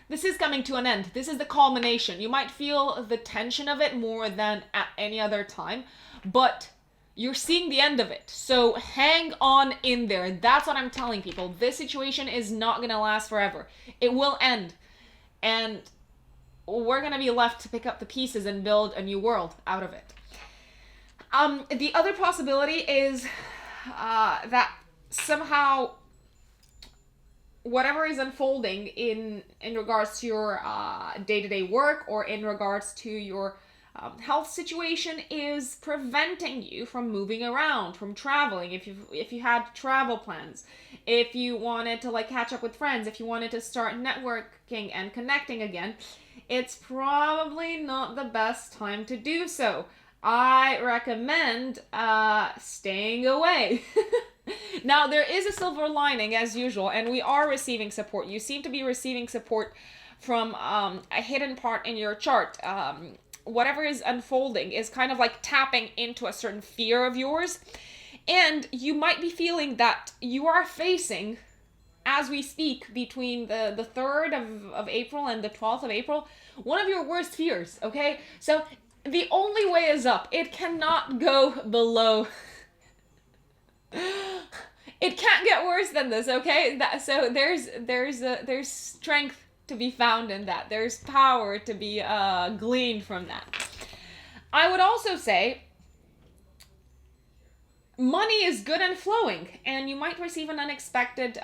this is coming to an end. This is the culmination. You might feel the tension of it more than at any other time, but you're seeing the end of it. So hang on in there. That's what I'm telling people. This situation is not going to last forever. It will end. And we're going to be left to pick up the pieces and build a new world out of it. The other possibility is that somehow whatever is unfolding in regards to your day-to-day work or in regards to your health situation is preventing you from moving around, from traveling. If you had travel plans, if you wanted to catch up with friends, if you wanted to start networking and connecting again, it's probably not the best time to do so. I recommend staying away. Now, there is a silver lining as usual, and we are receiving support. You seem to be receiving support from a hidden part in your chart. Whatever is unfolding is kind of like tapping into a certain fear of yours. And you might be feeling that you are facing, as we speak, between the 3rd of April and the 12th of April, one of your worst fears, okay? So the only way is up. It cannot go below. It can't get worse than this, okay? So there's strength to be found in that. There's power to be gleaned from that. I would also say money is good and flowing, and you might receive an unexpected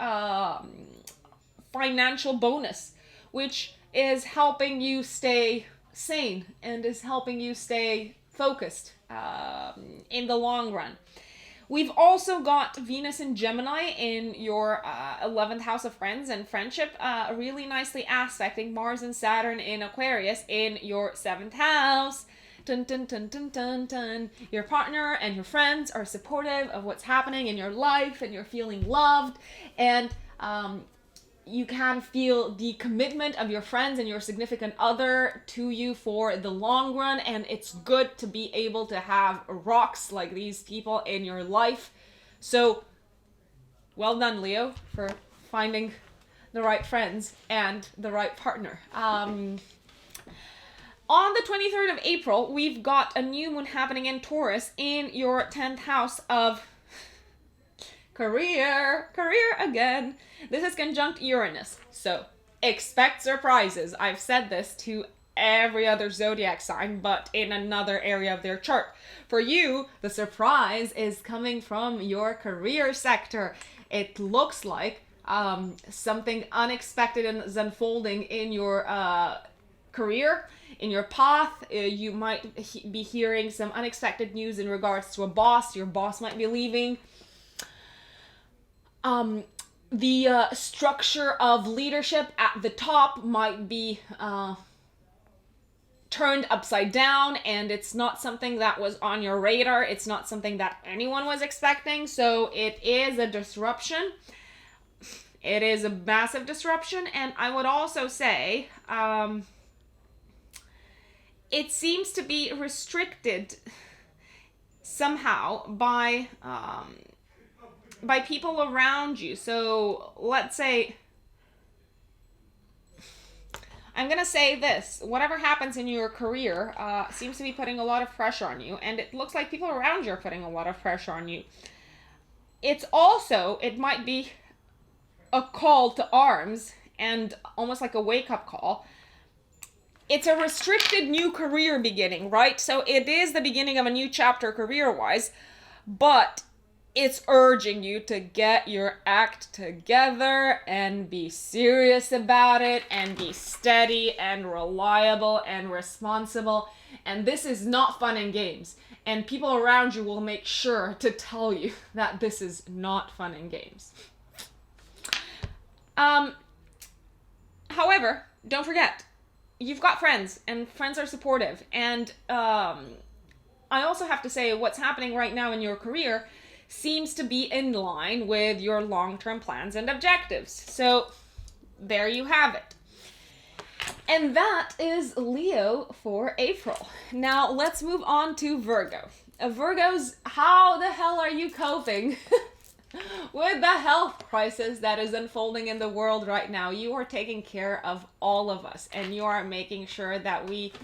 financial bonus, which is helping you stay sane and is helping you stay focused in the long run. We've also got Venus in Gemini in your 11th house of friends and friendship, really nicely aspecting Mars and Saturn in Aquarius in your 7th house. Dun, dun, dun, dun, dun, dun. Your partner and your friends are supportive of what's happening in your life, and you're feeling loved, and you can feel the commitment of your friends and your significant other to you for the long run, and it's good to be able to have rocks like these people in your life. So, well done, Leo, for finding the right friends and the right partner. On the 23rd of April, we've got a new moon happening in Taurus in your 10th house of career again. This is conjunct Uranus, so expect surprises. I've said this to every other zodiac sign, but in another area of their chart. For you, the surprise is coming from your career sector. It looks like something unexpected is unfolding in your career, in your path. You might be hearing some unexpected news in regards to a boss. Your boss might be leaving. The structure of leadership at the top might be turned upside down, and it's not something that was on your radar. It's not something that anyone was expecting. So it is a disruption. It is a massive disruption. And I would also say it seems to be restricted somehow by people around you. So let's say, I'm going to say this, whatever happens in your career seems to be putting a lot of pressure on you, and it looks like people around you are putting a lot of pressure on you. It's also, it might be a call to arms and almost like a wake-up call. It's a restricted new career beginning, right? So it is the beginning of a new chapter career-wise, but it's urging you to get your act together and be serious about it and be steady and reliable and responsible. And this is not fun and games. And people around you will make sure to tell you that this is not fun and games. However, don't forget, you've got friends, and friends are supportive. And I also have to say, what's happening right now in your career seems to be in line with your long-term plans and objectives. So there you have it. And that is Leo for April. Now let's move on to Virgo. Virgos, how the hell are you coping with the health crisis that is unfolding in the world right now? You are taking care of all of us, and you are making sure that we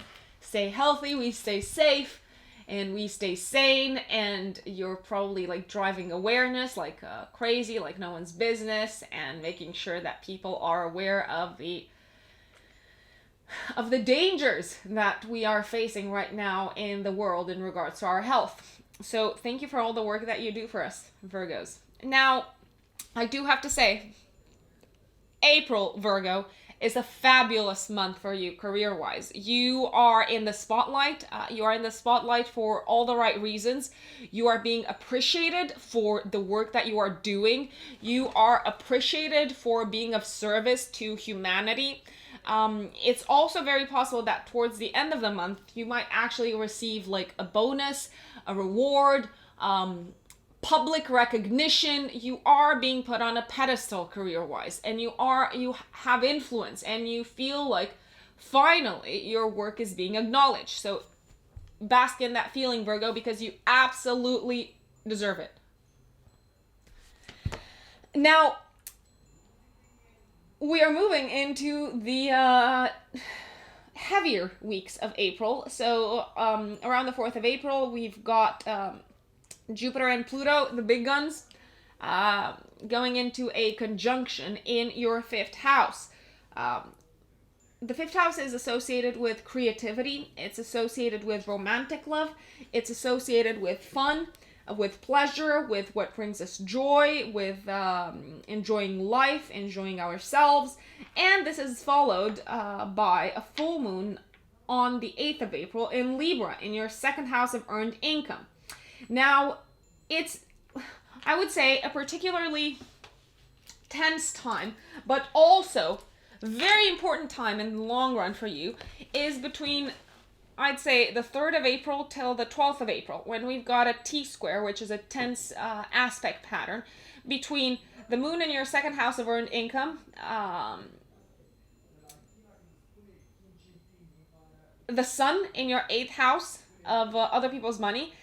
stay healthy, we stay safe, and we stay sane. And you're probably like driving awareness like crazy, like no one's business, and making sure that people are aware of the dangers that we are facing right now in the world in regards to our health. So thank you for all the work that you do for us, Virgos. Now, I do have to say, April, Virgo, is a fabulous month for you career-wise. You are in the spotlight. You are in the spotlight for all the right reasons. You are being appreciated for the work that you are doing. You are appreciated for being of service to humanity. It's also very possible that towards the end of the month, you might actually receive like a bonus, a reward, public recognition. You are being put on a pedestal career-wise, and you have influence, and you feel like finally your work is being acknowledged. So bask in that feeling, Virgo, because you absolutely deserve it. Now, we are moving into the heavier weeks of April. So around the 4th of April, we've got Jupiter and Pluto, the big guns, going into a conjunction in your 5th house. The 5th house is associated with creativity. It's associated with romantic love. It's associated with fun, with pleasure, with what brings us joy, with enjoying life, enjoying ourselves. And this is followed by a full moon on the 8th of April in Libra, in your 2nd house of earned income. Now, it's, I would say, a particularly tense time, but also very important time in the long run for you is between, I'd say, the 3rd of April till the 12th of April, when we've got a T-square, which is a tense aspect pattern between the moon in your 2nd house of earned income, the sun in your 8th house of other people's money,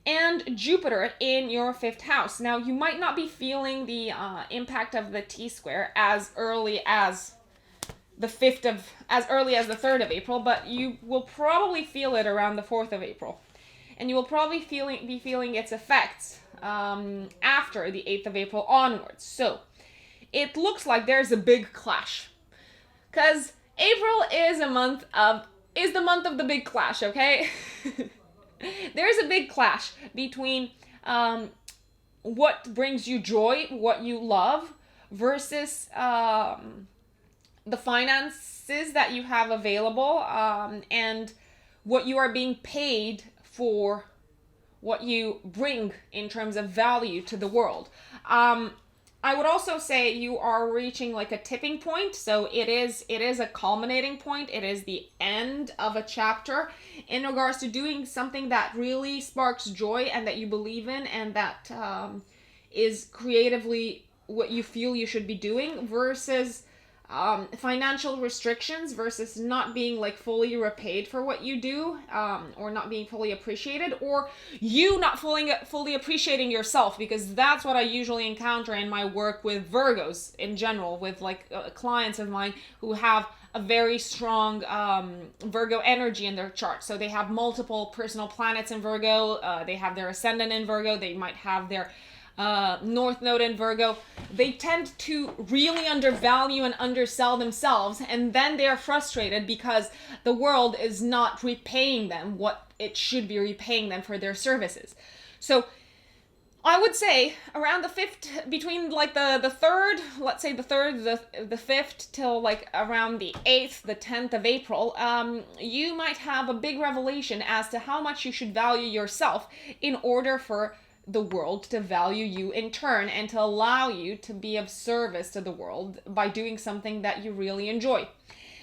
and Jupiter in your 5th house. Now, you might not be feeling the impact of the T-square as early as the 3rd of April, but you will probably feel it around the 4th of April. And you will probably be feeling its effects after the 8th of April onwards. So, it looks like there's a big clash. Because April is the month of the big clash, okay? There's a big clash between what brings you joy, what you love, versus the finances that you have available, and what you are being paid for what you bring in terms of value to the world. I I would also say you are reaching like a tipping point. So it is a culminating point. It is the end of a chapter in regards to doing something that really sparks joy and that you believe in, and that is creatively what you feel you should be doing, versus financial restrictions, versus not being like fully repaid for what you do, or not being fully appreciated, or you not fully appreciating yourself, because that's what I usually encounter in my work with Virgos in general, with like clients of mine who have a very strong Virgo energy in their chart. So they have multiple personal planets in Virgo, they have their ascendant in Virgo, they might have their North Node in Virgo. They tend to really undervalue and undersell themselves, and then they are frustrated because the world is not repaying them what it should be repaying them for their services. So I would say around the 5th, between like the 3rd, let's say the 3rd, the 5th till like around the 8th, the 10th of April, you might have a big revelation as to how much you should value yourself in order for the world to value you in turn, and to allow you to be of service to the world by doing something that you really enjoy.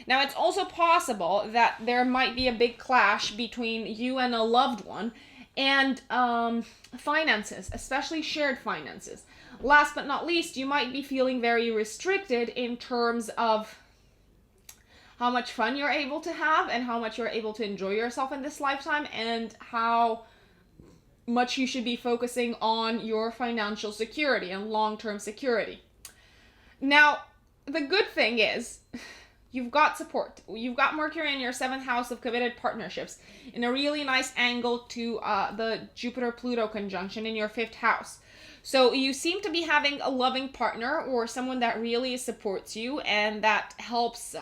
Now, it's also possible that there might be a big clash between you and a loved one, and finances, especially shared finances. Last but not least, you might be feeling very restricted in terms of how much fun you're able to have and how much you're able to enjoy yourself in this lifetime, and how much you should be focusing on your financial security and long-term security. Now, the good thing is you've got support. You've got Mercury in your 7th house of committed partnerships in a really nice angle to the Jupiter-Pluto conjunction in your 5th house. So you seem to be having a loving partner, or someone that really supports you and that helps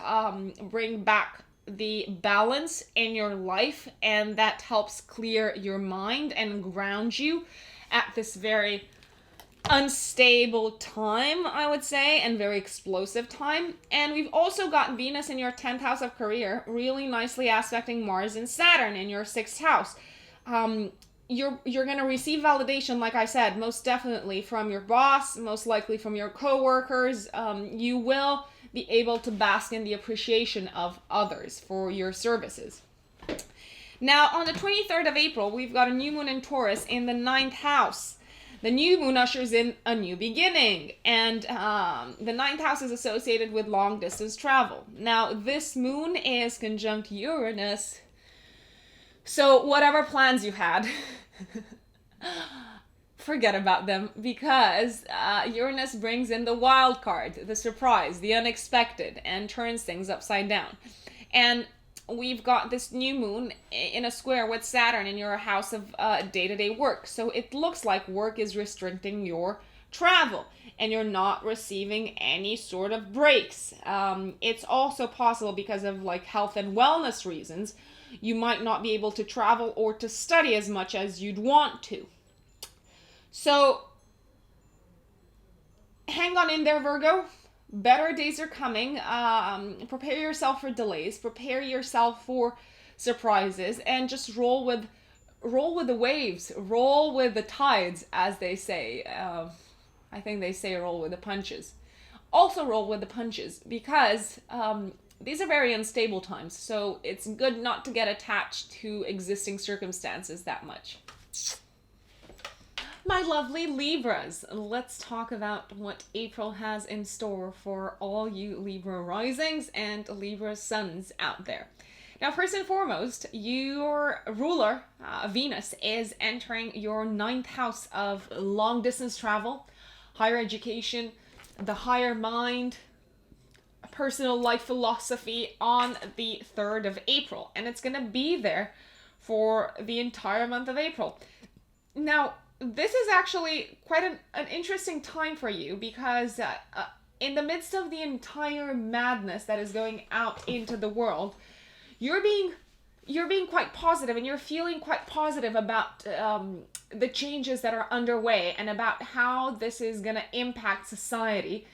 bring back the balance in your life, and that helps clear your mind and ground you at this very unstable time, I would say, and very explosive time. And we've also got Venus in your 10th house of career, really nicely aspecting Mars and Saturn in your 6th house. You're going to receive validation, like I said, most definitely from your boss, most likely from your coworkers. You will be able to bask in the appreciation of others for your services. Now, on the 23rd of April, we've got a new moon in Taurus in the 9th house. The new moon ushers in a new beginning, and the 9th house is associated with long distance travel. Now, this moon is conjunct Uranus, so whatever plans you had, forget about them, because Uranus brings in the wild card, the surprise, the unexpected, and turns things upside down. And we've got this new moon in a square with Saturn in your house of day-to-day work. So it looks like work is restricting your travel, and you're not receiving any sort of breaks. It's also possible because of like health and wellness reasons, you might not be able to travel or to study as much as you'd want to. So hang on in there, Virgo. Better days are coming. Prepare yourself for delays. Prepare yourself for surprises, and just roll with the waves. Roll with the tides, as they say. I think they say roll with the punches. Also roll with the punches, because these are very unstable times. So it's good not to get attached to existing circumstances that much. My lovely Libras, let's talk about what April has in store for all you Libra risings and Libra suns out there. Now, first and foremost, your ruler, Venus, is entering your 9th house of long distance travel, higher education, the higher mind, personal life philosophy on the 3rd of April. And it's going to be there for the entire month of April. Now, this is actually quite an interesting time for you, because in the midst of the entire madness that is going out into the world, you're being quite positive, and you're feeling quite positive about the changes that are underway, and about how this is going to impact society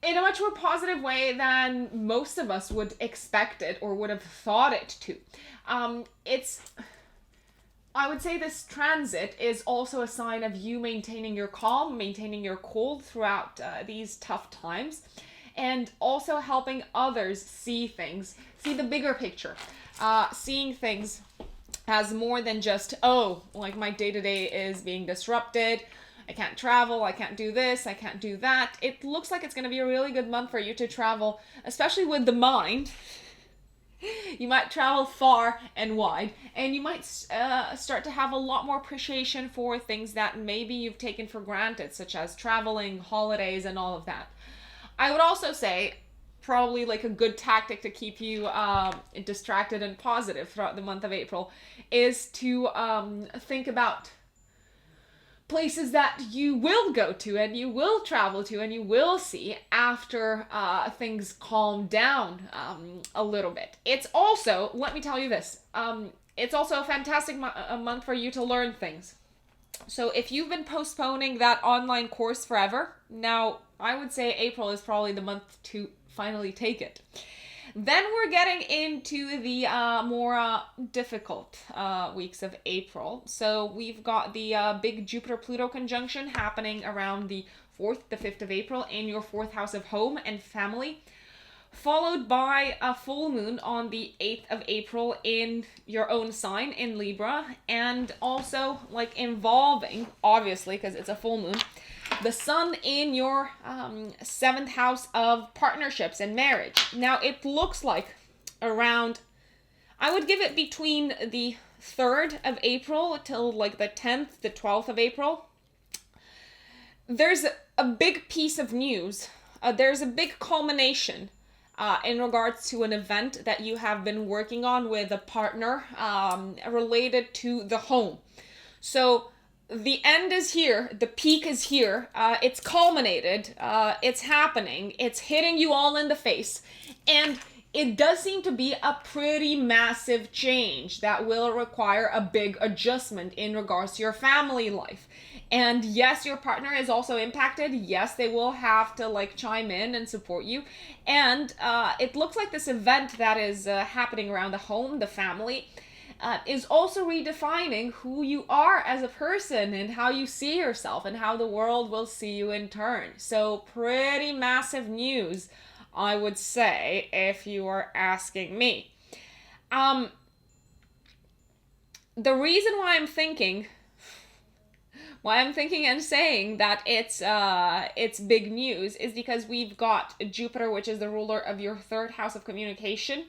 in a much more positive way than most of us would expect it or would have thought it to. I would say this transit is also a sign of you maintaining your calm, maintaining your cool throughout these tough times, and also helping others see things, see the bigger picture, seeing things as more than just, oh, like my day to day is being disrupted. I can't travel, I can't do this, I can't do that. It looks like it's going to be a really good month for you to travel, especially with the mind. You might travel far and wide, and you might start to have a lot more appreciation for things that maybe you've taken for granted, such as traveling, holidays, and all of that. I would also say probably like a good tactic to keep you distracted and positive throughout the month of April is to think about places that you will go to and you will travel to and you will see after things calm down a little bit. It's also, let me tell you this, it's also a fantastic month for you to learn things. So if you've been postponing that online course forever, now I would say April is probably the month to finally take it. Then we're getting into the more difficult weeks of April. So we've got the big Jupiter-Pluto conjunction happening around the 4th, the 5th of April in your 4th house of home and family, followed by a full moon on the 8th of April in your own sign in Libra, and also like involving, obviously, because it's a full moon, the sun in your 7th house of partnerships and marriage. Now, it looks like around, I would give it between the 3rd of April till like the 10th, the 12th of April. There's a big piece of news. There's a big culmination in regards to an event that you have been working on with a partner related to the home. So the end is here, the peak is here, it's culminated, it's happening, it's hitting you all in the face, and it does seem to be a pretty massive change that will require a big adjustment in regards to your family life. And yes, your partner is also impacted. Yes, they will have to like chime in and support you. And it looks like this event that is happening around the home, the family, is also redefining who you are as a person and how you see yourself and how the world will see you in turn. So pretty massive news, I would say, if you are asking me. The reason why I'm thinking and saying that it's big news is because we've got Jupiter, which is the ruler of your 3rd house of communication,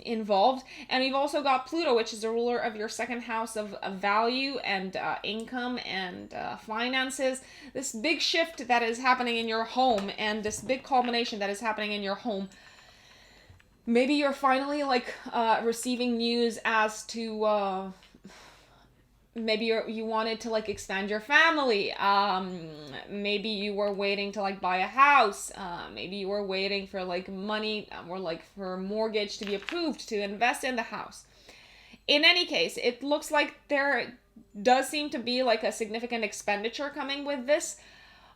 involved, and we've also got Pluto, which is the ruler of your 2nd house of value and income and finances. This big shift that is happening in your home and this big culmination that is happening in your home. Maybe you're finally like receiving news as to maybe you wanted to like expand your family. Maybe you were waiting to like buy a house. Maybe you were waiting for like money or like for a mortgage to be approved to invest in the house. In any case, it looks like there does seem to be like a significant expenditure coming with this,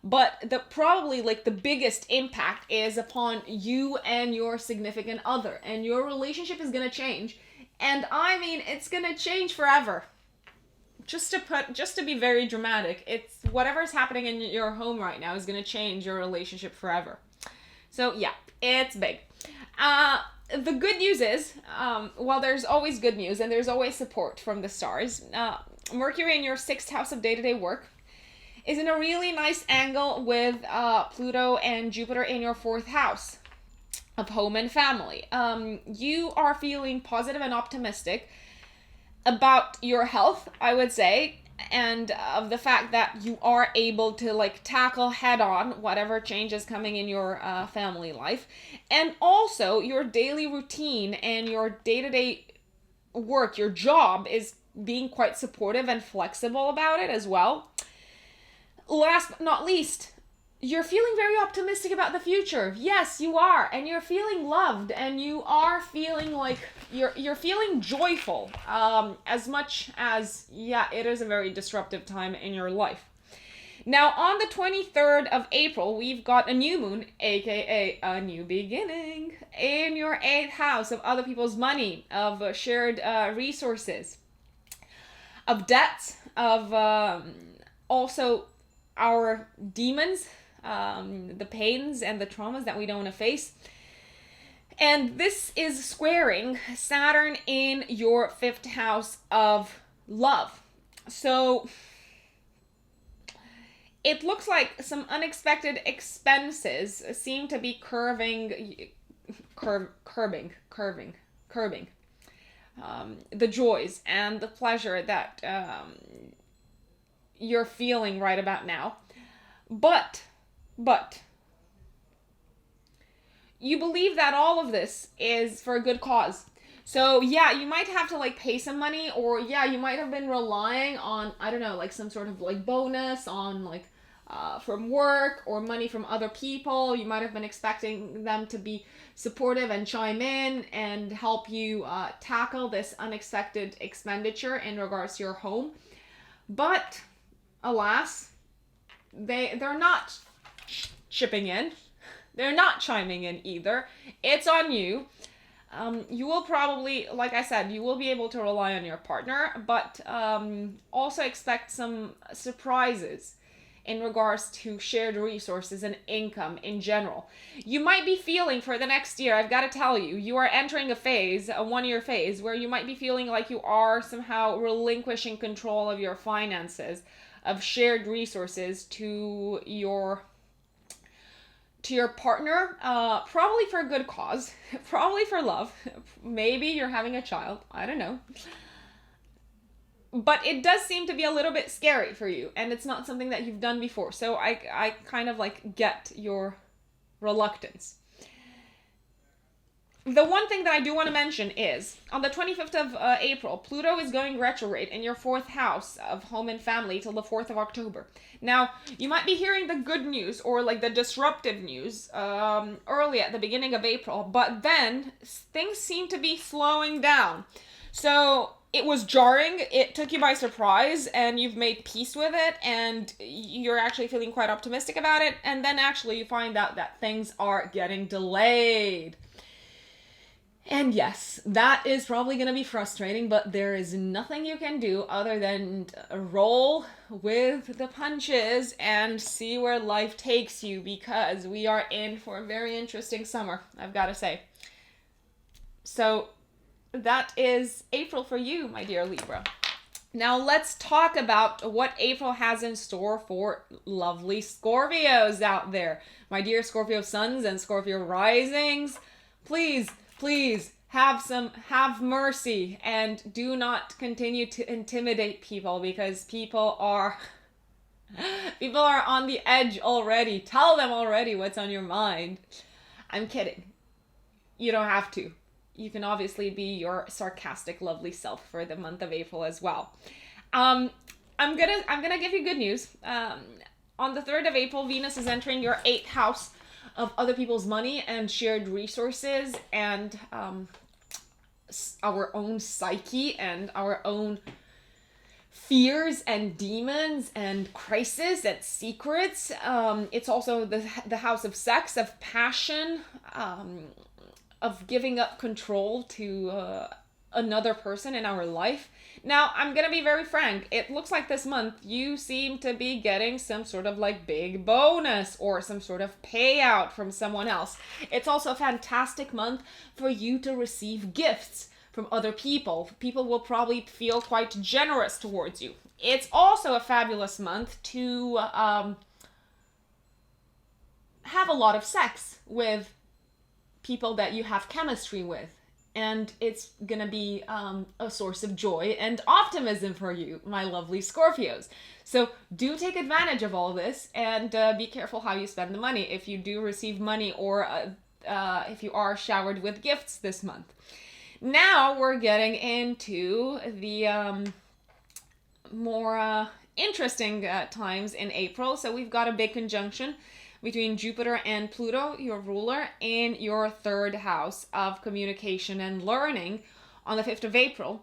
but probably like the biggest impact is upon you and your significant other, and your relationship is going to change. And I mean, it's going to change forever. Just to be very dramatic, it's whatever's happening in your home right now is going to change your relationship forever. So yeah, it's big. The good news is, well, there's always good news and there's always support from the stars. Mercury in your 6th house of day-to-day work is in a really nice angle with Pluto and Jupiter in your 4th house of home and family. You are feeling positive and optimistic about your health, I would say, and of the fact that you are able to like tackle head on whatever change is coming in your family life. And also your daily routine and your day-to-day work, your job, is being quite supportive and flexible about it as well. Last but not least, you're feeling very optimistic about the future. Yes, you are. And you're feeling loved, and you are feeling like you're feeling joyful, as much as, yeah, it is a very disruptive time in your life. Now, on the 23rd of April, we've got a new moon, aka a new beginning, in your 8th house of other people's money, of shared resources. of debts, of also our demons, the pains and the traumas that we don't want to face. And this is squaring Saturn in your 5th house of love. So it looks like some unexpected expenses seem to be curbing the joys and the pleasure that you're feeling right about now. But you believe that all of this is for a good cause. So yeah, you might have to like pay some money, or yeah, you might have been relying on, I don't know, like some sort of like bonus on like from work or money from other people. You might have been expecting them to be supportive and chime in and help you tackle this unexpected expenditure in regards to your home. But alas, they're not chipping in. They're not chiming in either. It's on you. You will probably, like I said, you will be able to rely on your partner, but also expect some surprises in regards to shared resources and income in general. You might be feeling for the next year, I've got to tell you, you are entering a phase, a 1-year phase, where you might be feeling like you are somehow relinquishing control of your finances, of shared resources to your partner, probably for a good cause, probably for love. Maybe you're having a child, I don't know. But it does seem to be a little bit scary for you, and it's not something that you've done before. So I kind of like get your reluctance. The one thing that I do want to mention is, on the 25th of April, Pluto is going retrograde in your 4th house of home and family till the 4th of October. Now, you might be hearing the good news or like the disruptive news early at the beginning of April, but then things seem to be slowing down. So it was jarring, it took you by surprise, and you've made peace with it, and you're actually feeling quite optimistic about it, and then actually you find out that things are getting delayed. And yes, that is probably going to be frustrating, but there is nothing you can do other than roll with the punches and see where life takes you, because we are in for a very interesting summer, I've got to say. So that is April for you, my dear Libra. Now let's talk about what April has in store for lovely Scorpios out there. My dear Scorpio suns and Scorpio risings, please have mercy and do not continue to intimidate people, because people are on the edge already. Tell them already what's on your mind. I'm kidding. You don't have to. You can obviously be your sarcastic, lovely self for the month of April as well. I'm gonna give you good news. On the 3rd of April, Venus is entering your 8th house of other people's money and shared resources, and our own psyche and our own fears and demons and crises and secrets. It's also the house of sex, of passion, of giving up control to another person in our life. Now, I'm gonna be very frank. It looks like this month you seem to be getting some sort of like big bonus or some sort of payout from someone else. It's also a fantastic month for you to receive gifts from other people. People will probably feel quite generous towards you. It's also a fabulous month to have a lot of sex with people that you have chemistry with. And it's gonna be a source of joy and optimism for you, my lovely Scorpios. So do take advantage of all this, and be careful how you spend the money if you do receive money, or if you are showered with gifts this month. Now we're getting into the more interesting times in April. So we've got a big conjunction between Jupiter and Pluto, your ruler, in your 3rd house of communication and learning on the 5th of April,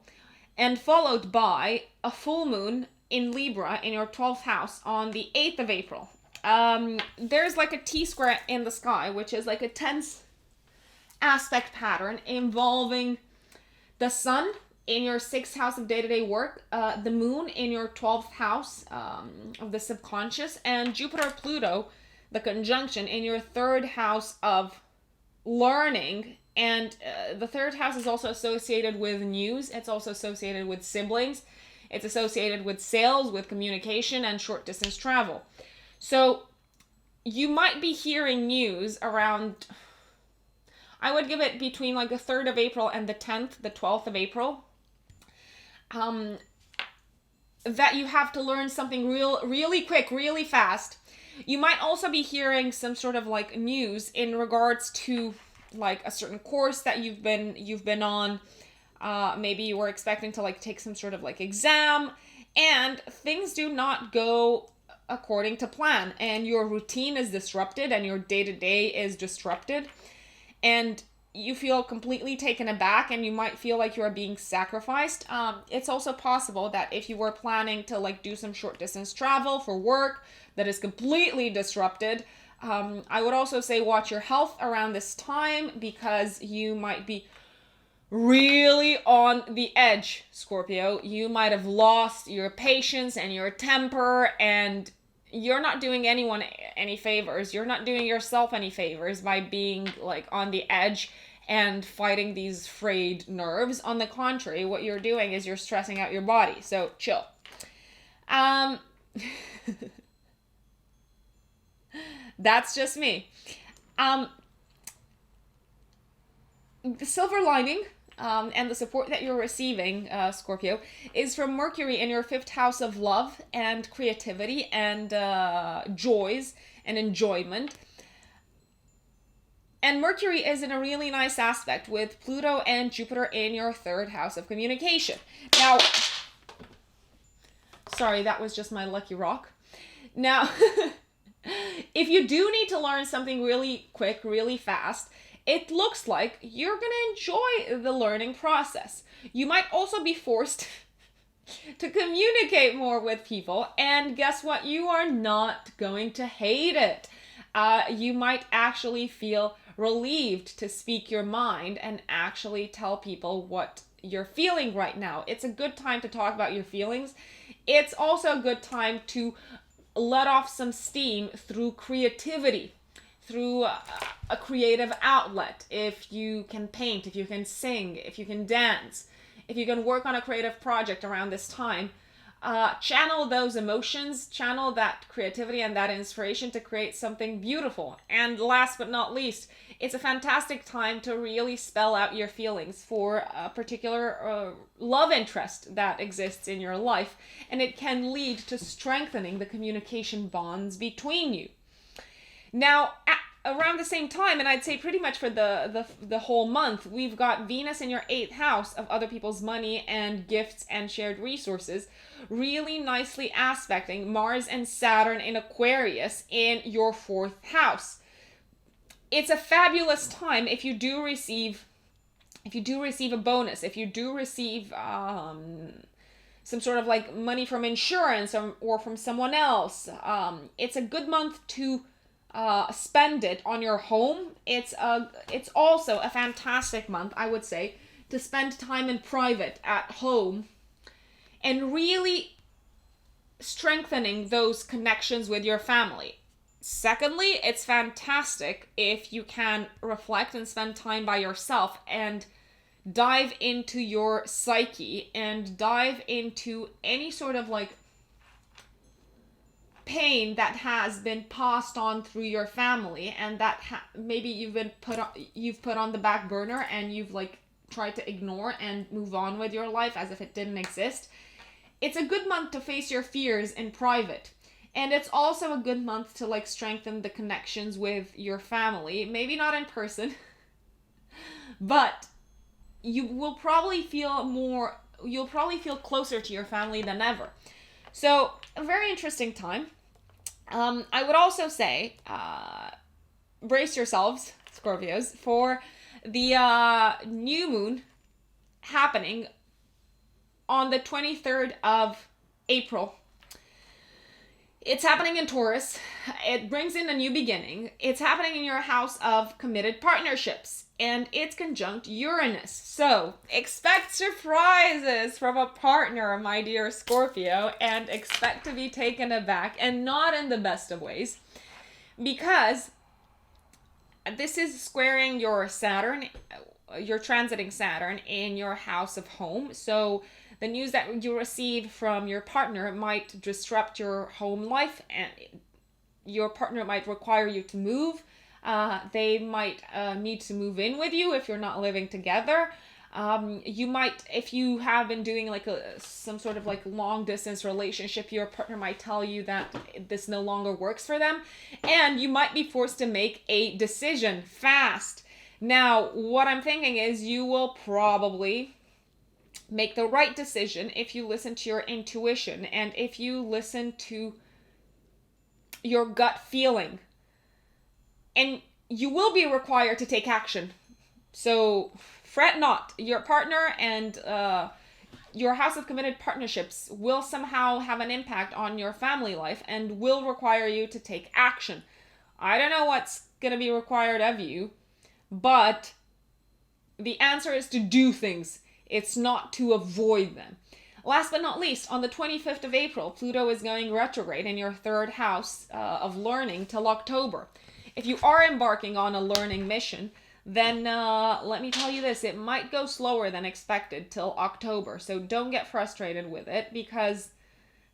and followed by a full moon in Libra in your 12th house on the 8th of April. There's like a T-square in the sky, which is like a tense aspect pattern involving the sun in your 6th house of day-to-day work, the moon in your 12th house of the subconscious, and Jupiter-Pluto, the conjunction, in your 3rd house of learning. And the 3rd house is also associated with news. It's also associated with siblings. It's associated with sales, with communication, and short distance travel. So you might be hearing news around, I would give it between like the 3rd of April and the 10th, the 12th of April, that you have to learn something really quick, really fast. You might also be hearing some sort of like news in regards to like a certain course that you've been on. Maybe you were expecting to like take some sort of like exam, and things do not go according to plan, and your routine is disrupted and your day-to-day is disrupted, and you feel completely taken aback, and you might feel like you are being sacrificed. It's also possible that if you were planning to like do some short distance travel for work, that is completely disrupted. I would also say watch your health around this time, because you might be really on the edge, Scorpio. You might have lost your patience and your temper, and you're not doing anyone any favors. You're not doing yourself any favors by being like on the edge and fighting these frayed nerves. On the contrary, what you're doing is you're stressing out your body. So chill. That's just me. The silver lining and the support that you're receiving, Scorpio, is from Mercury in your 5th house of love and creativity and joys and enjoyment. And Mercury is in a really nice aspect with Pluto and Jupiter in your 3rd house of communication. Now, sorry, that was just my lucky rock. Now, if you do need to learn something really quick, really fast, it looks like you're going to enjoy the learning process. You might also be forced to communicate more with people, and guess what? You are not going to hate it. You might actually feel relieved to speak your mind and actually tell people what you're feeling right now. It's a good time to talk about your feelings. It's also a good time to let off some steam through creativity, through a creative outlet. If you can paint, if you can sing, if you can dance, if you can work on a creative project around this time, channel those emotions, channel that creativity and that inspiration to create something beautiful. And last but not least, it's a fantastic time to really spell out your feelings for a particular love interest that exists in your life, and it can lead to strengthening the communication bonds between you. Now, around the same time, and I'd say pretty much for the whole month, we've got Venus in your 8th house of other people's money and gifts and shared resources, really nicely aspecting Mars and Saturn in Aquarius in your 4th house. It's a fabulous time if you do receive a bonus, if you do receive some sort of like money from insurance or from someone else. It's a good month to spend it on your home. It's also a fantastic month, I would say, to spend time in private at home and really strengthening those connections with your family. Secondly, it's fantastic if you can reflect and spend time by yourself and dive into your psyche and dive into any sort of like pain that has been passed on through your family and that maybe you've put on the back burner and you've like tried to ignore and move on with your life as if it didn't exist. It's a good month to face your fears in private. And it's also a good month to like strengthen the connections with your family. Maybe not in person, but you'll probably feel closer to your family than ever. So, a very interesting time. I would also say, brace yourselves, Scorpios, for the new moon happening on the 23rd of April. It's happening in Taurus. It brings in a new beginning. It's happening in your house of committed partnerships. And it's conjunct Uranus. So expect surprises from a partner, my dear Scorpio, and expect to be taken aback, and not in the best of ways. Because this is squaring your Saturn, you're transiting Saturn in your house of home. So the news that you receive from your partner might disrupt your home life, and your partner might require you to move. They might need to move in with you if you're not living together. You might, if you have been doing like some sort of like long distance relationship, your partner might tell you that this no longer works for them, and you might be forced to make a decision fast. Now, what I'm thinking is you will probably make the right decision if you listen to your intuition and if you listen to your gut feeling. And you will be required to take action. So fret not. Your partner and your house of committed partnerships will somehow have an impact on your family life and will require you to take action. I don't know what's going to be required of you, but the answer is to do things. It's not to avoid them. Last but not least, on the 25th of April, Pluto is going retrograde in your third house of learning till October. If you are embarking on a learning mission, then let me tell you this, it might go slower than expected till October. So don't get frustrated with it, because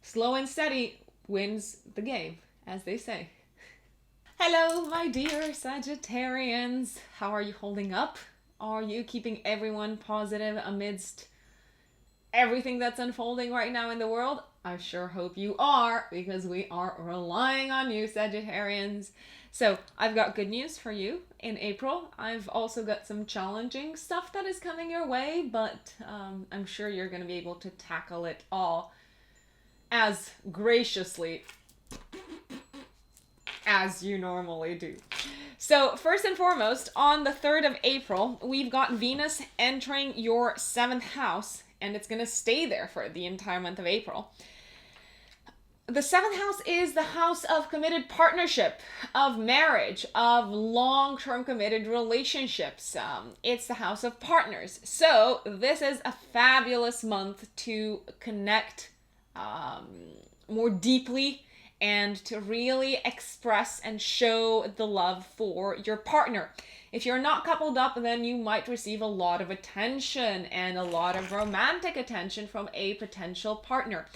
slow and steady wins the game, as they say. Hello, my dear Sagittarians. How are you holding up? Are you keeping everyone positive amidst everything that's unfolding right now in the world? I sure hope you are, because we are relying on you, Sagittarians. So I've got good news for you in April. I've also got some challenging stuff that is coming your way, but I'm sure you're going to be able to tackle it all as graciously as you normally do. So first and foremost, on the 3rd of April, we've got Venus entering your 7th house, and it's going to stay there for the entire month of April. The 7th house is the house of committed partnership, of marriage, of long-term committed relationships. It's the house of partners. So this is a fabulous month to connect more deeply and to really express and show the love for your partner. If you're not coupled up, then you might receive a lot of attention and a lot of romantic attention from a potential partner.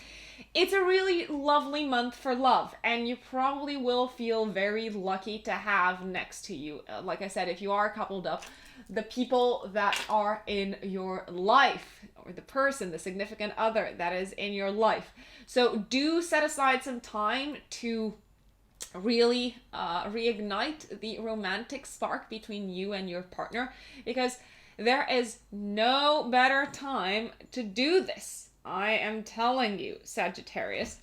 It's a really lovely month for love, and you probably will feel very lucky to have next to you, like I said, if you are coupled up, the people that are in your life, or the person, the significant other that is in your life. So do set aside some time to really reignite the romantic spark between you and your partner, because there is no better time to do this. I am telling you, Sagittarius.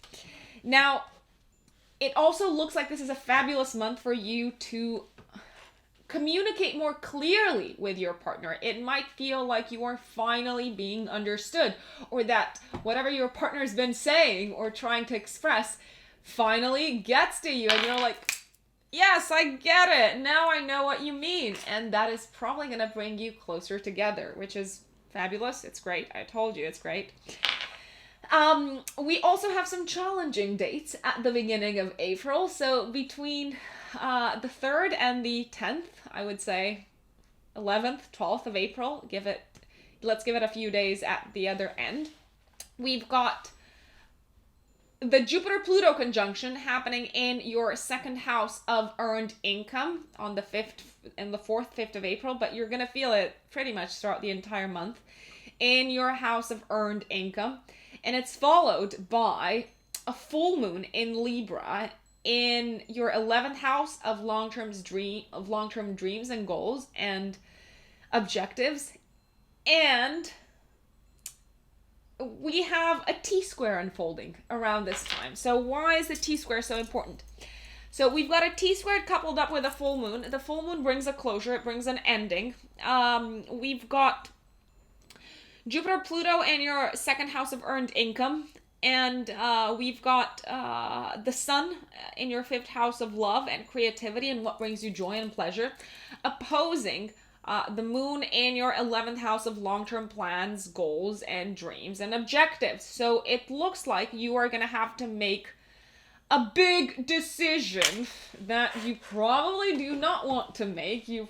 Now, it also looks like this is a fabulous month for you to communicate more clearly with your partner. It might feel like you are finally being understood, or that whatever your partner's been saying or trying to express finally gets to you, and you're like, yes, I get it. Now I know what you mean. And that is probably going to bring you closer together, which is fabulous. It's great. I told you it's great. We also have some challenging dates at the beginning of April. So between the 3rd and the 10th, I would say 11th, 12th of April, let's give it a few days at the other end. We've got the Jupiter-Pluto conjunction happening in your 2nd house of earned income on the 5th and the 4th, 5th of April, but you're going to feel it pretty much throughout the entire month in your house of earned income. And it's followed by a full moon in Libra in your 11th house of long-term dreams and goals and objectives. And we have a T-square unfolding around this time. So why is the T-square so important? So we've got a T-squared coupled up with a full moon. The full moon brings a closure. It brings an ending. We've got Jupiter, Pluto in your 2nd house of earned income. And we've got the sun in your 5th house of love and creativity and what brings you joy and pleasure, opposing the moon in your 11th house of long-term plans, goals, and dreams and objectives. So it looks like you are going to have to make a big decision that you probably do not want to make. You'd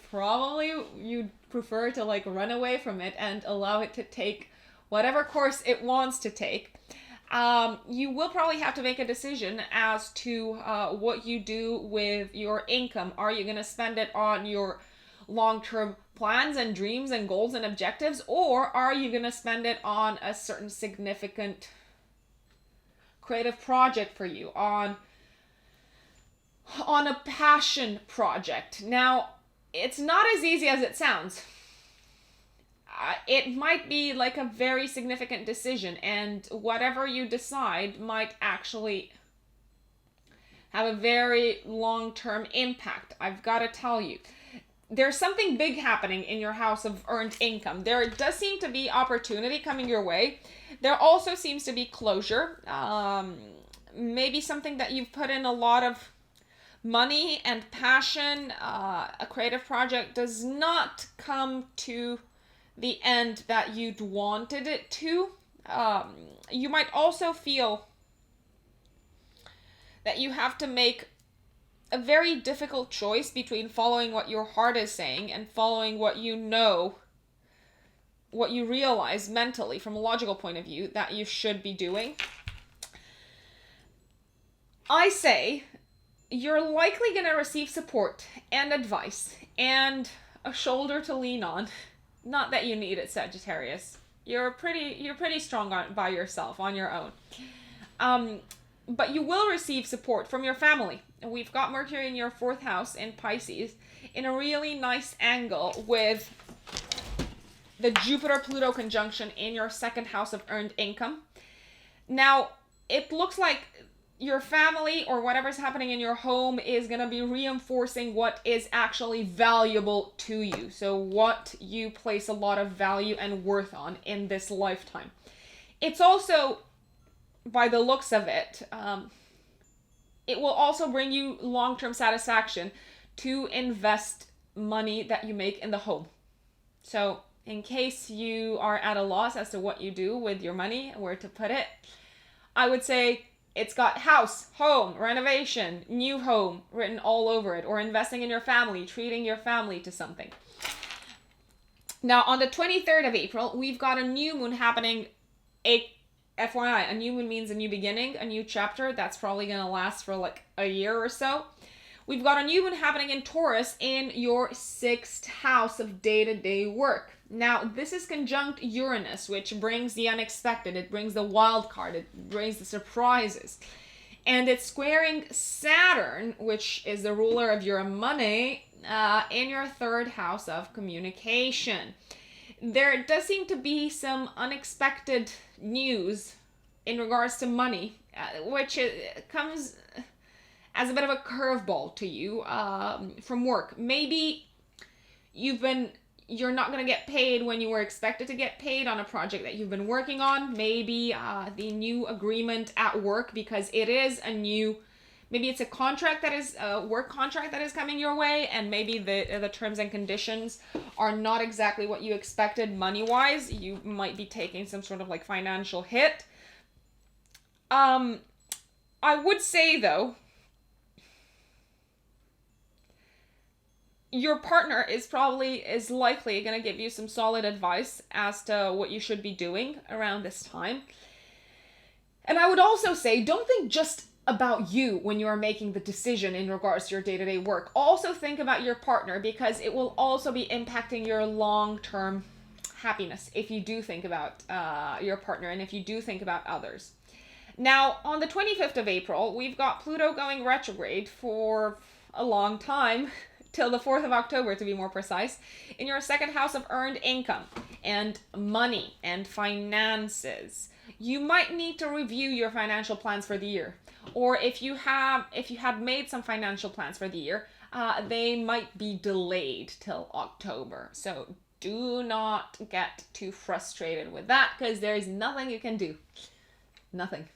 prefer to like run away from it and allow it to take whatever course it wants to take. You will probably have to make a decision as to what you do with your income. Are you going to spend it on your long-term plans and dreams and goals and objectives, or are you going to spend it on a certain significant creative project for you, on a passion project? Now, it's not as easy as it sounds. It might be like a very significant decision, and whatever you decide might actually have a very long-term impact. I've got to tell you, there's something big happening in your house of earned income. There does seem to be opportunity coming your way. There also seems to be closure. Maybe something that you've put in a lot of money and passion. A creative project does not come to the end that you'd wanted it to. You might also feel that you have to make a very difficult choice between following what your heart is saying and following what you know, what you realize mentally from a logical point of view that you should be doing. I say you're likely going to receive support and advice and a shoulder to lean on. Not that you need it, Sagittarius. You're pretty strong by yourself, on your own. But you will receive support from your family. We've got Mercury in your 4th house in Pisces in a really nice angle with the Jupiter-Pluto conjunction in your 2nd house of earned income. Now, it looks like your family or whatever's happening in your home is going to be reinforcing what is actually valuable to you. So what you place a lot of value and worth on in this lifetime. It's also, by the looks of it, it will also bring you long-term satisfaction to invest money that you make in the home. So in case you are at a loss as to what you do with your money, where to put it, I would say it's got house, home, renovation, new home written all over it, or investing in your family, treating your family to something. Now, on the 23rd of April, we've got a new moon happening. FYI, a new moon means a new beginning, a new chapter. That's probably going to last for like a year or so. We've got a new moon happening in Taurus in your 6th house of day-to-day work. Now, this is conjunct Uranus, which brings the unexpected. It brings the wild card. It brings the surprises. And it's squaring Saturn, which is the ruler of your money, in your 3rd house of communication. There does seem to be some unexpected news in regards to money, which comes as a bit of a curveball to you from work. Maybe you're not going to get paid when you were expected to get paid on a project that you've been working on. Maybe the new agreement at work, because it is maybe it's a contract that is a work contract that is coming your way, and maybe the terms and conditions are not exactly what you expected money-wise. You might be taking some sort of like financial hit. I would say though, your partner is likely going to give you some solid advice as to what you should be doing around this time. And I would also say, don't think just about you when you are making the decision in regards to your day-to-day work. Also think about your partner, because it will also be impacting your long-term happiness if you do think about your partner and if you do think about others. Now, on the 25th of April, we've got Pluto going retrograde for a long time, till the 4th of October to be more precise, in your 2nd house of earned income and money and finances. You might need to review your financial plans for the year. Or if you had made some financial plans for the year, they might be delayed till October. So do not get too frustrated with that, because there is nothing you can do. Nothing.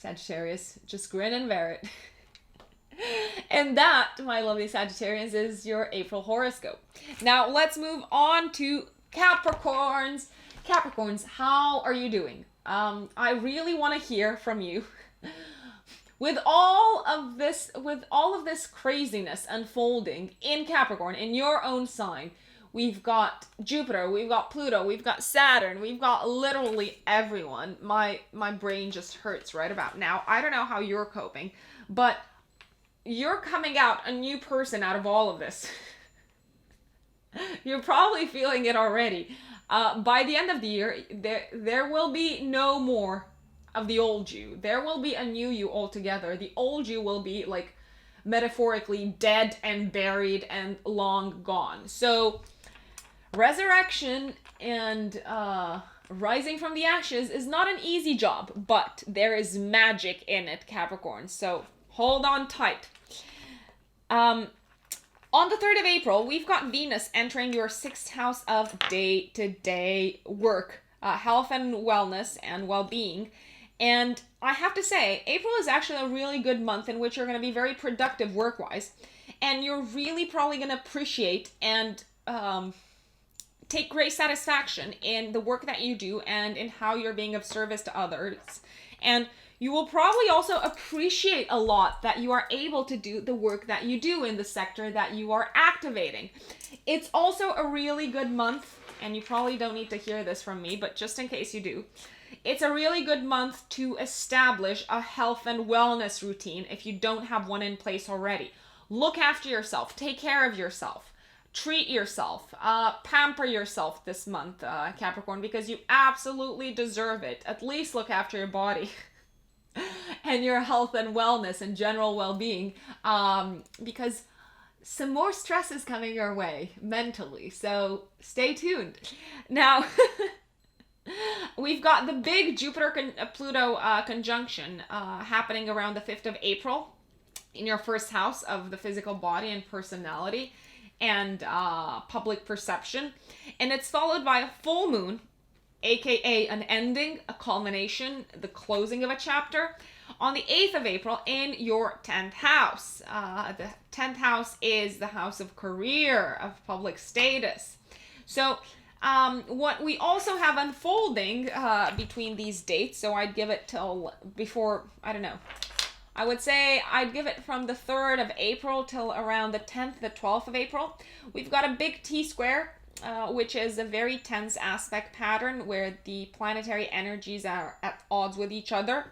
Sagittarius, just grin and bear it. And that, my lovely Sagittarians, is your April horoscope. Now let's move on to Capricorns. Capricorns, how are you doing? I really want to hear from you. With all of this craziness unfolding in Capricorn, in your own sign, we've got Jupiter, we've got Pluto, we've got Saturn, we've got literally everyone. My brain just hurts right about now. I don't know how you're coping, but you're coming out a new person out of all of this. You're probably feeling it already. By the end of the year, there will be no more of the old you. There will be a new you altogether. The old you will be, like, metaphorically dead and buried and long gone. So resurrection and rising from the ashes is not an easy job, but there is magic in it, Capricorn. So hold on tight. On the 3rd of April, we've got Venus entering your 6th house of day-to-day work, health and wellness and well-being. And I have to say, April is actually a really good month in which you're going to be very productive work-wise. And you're really probably going to appreciate and take great satisfaction in the work that you do and in how you're being of service to others. And you will probably also appreciate a lot that you are able to do the work that you do in the sector that you are activating. It's also a really good month, and you probably don't need to hear this from me, but just in case you do, it's a really good month to establish a health and wellness routine if you don't have one in place already. Look after yourself, take care of yourself, treat yourself, pamper yourself this month, Capricorn, because you absolutely deserve it. At least look after your body. And your health and wellness and general well-being, because some more stress is coming your way mentally, so stay tuned. Now, we've got the big Jupiter-Pluto conjunction happening around the 5th of April in your 1st house of the physical body and personality and public perception, and it's followed by a full moon, aka an ending, a culmination, the closing of a chapter, on the 8th of April in your 10th house. The 10th house is the house of career, of public status. So what we also have unfolding between these dates, so I'd give it till before, I don't know, I would say I'd give it from the 3rd of April till around the 10th, the 12th of April. We've got a big T-square, which is a very tense aspect pattern where the planetary energies are at odds with each other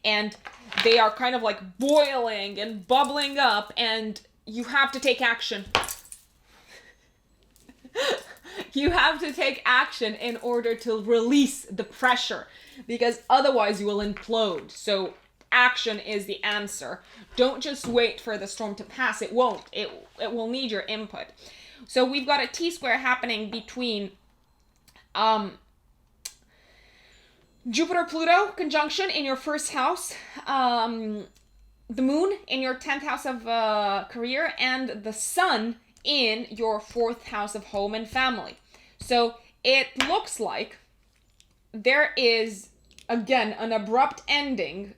and they are kind of like boiling and bubbling up, and you have to take action. You have to take action in order to release the pressure, because otherwise you will implode. So action is the answer. Don't just wait for the storm to pass. It won't. It will need your input. So we've got a T-square happening between Jupiter-Pluto conjunction in your 1st house, the moon in your 10th house of career, and the sun in your 4th house of home and family. So it looks like there is, again, an abrupt ending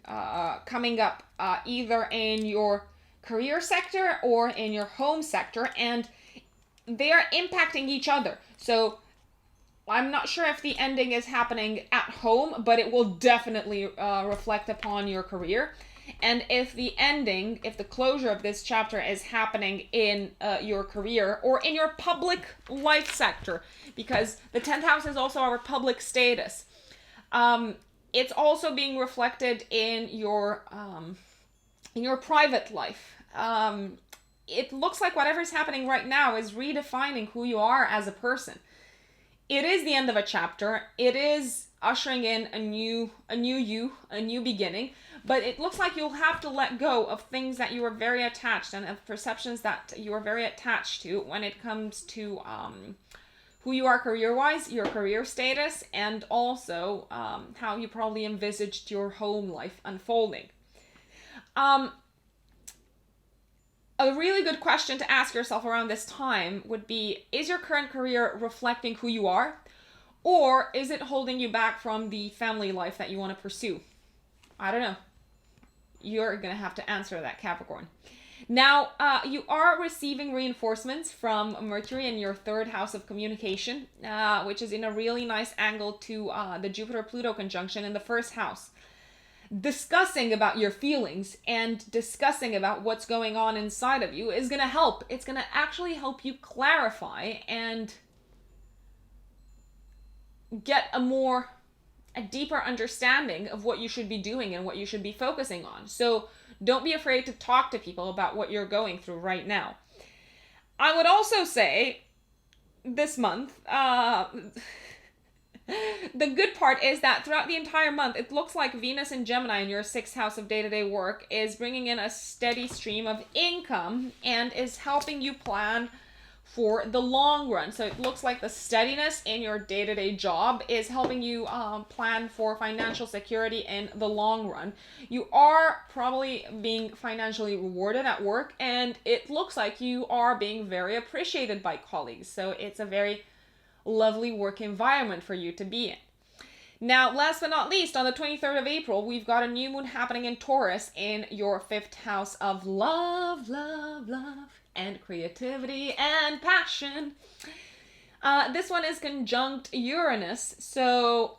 coming up either in your career sector or in your home sector, and they are impacting each other. So I'm not sure if the ending is happening at home, but it will definitely reflect upon your career. And if the ending, if the closure of this chapter is happening in your career or in your public life sector, because the 10th house is also our public status, it's also being reflected in your private life. It looks like whatever's happening right now is redefining who you are as a person. It is the end of a chapter. It is ushering in a new you, a new beginning. But it looks like you'll have to let go of things that you are very attached and of perceptions that you are very attached to when it comes to who you are career-wise, your career status, and also how you probably envisaged your home life unfolding. A really good question to ask yourself around this time would be, is your current career reflecting who you are? Or is it holding you back from the family life that you want to pursue? I don't know. you're going to have to answer that, Capricorn. Now, you are receiving reinforcements from Mercury in your third house of communication, which is in a really nice angle to the Jupiter-Pluto conjunction in the first house. Discussing about your feelings and discussing about what's going on inside of you is going to help. It's going to actually help you clarify and get a deeper understanding of what you should be doing and what you should be focusing on. So don't be afraid to talk to people about what you're going through right now. I would also say this month, the good part is that throughout the entire month, it looks like Venus in Gemini in your sixth house of day-to-day work is bringing in a steady stream of income and is helping you plan for the long run. So it looks like the steadiness in your day-to-day job is helping you plan for financial security in the long run. You are probably being financially rewarded at work, and it looks like you are being very appreciated by colleagues. So it's a very lovely work environment for you to be in. Now, last but not least, on the 23rd of April, we've got a new moon happening in Taurus in your fifth house of love, and creativity and passion. This one is conjunct Uranus. So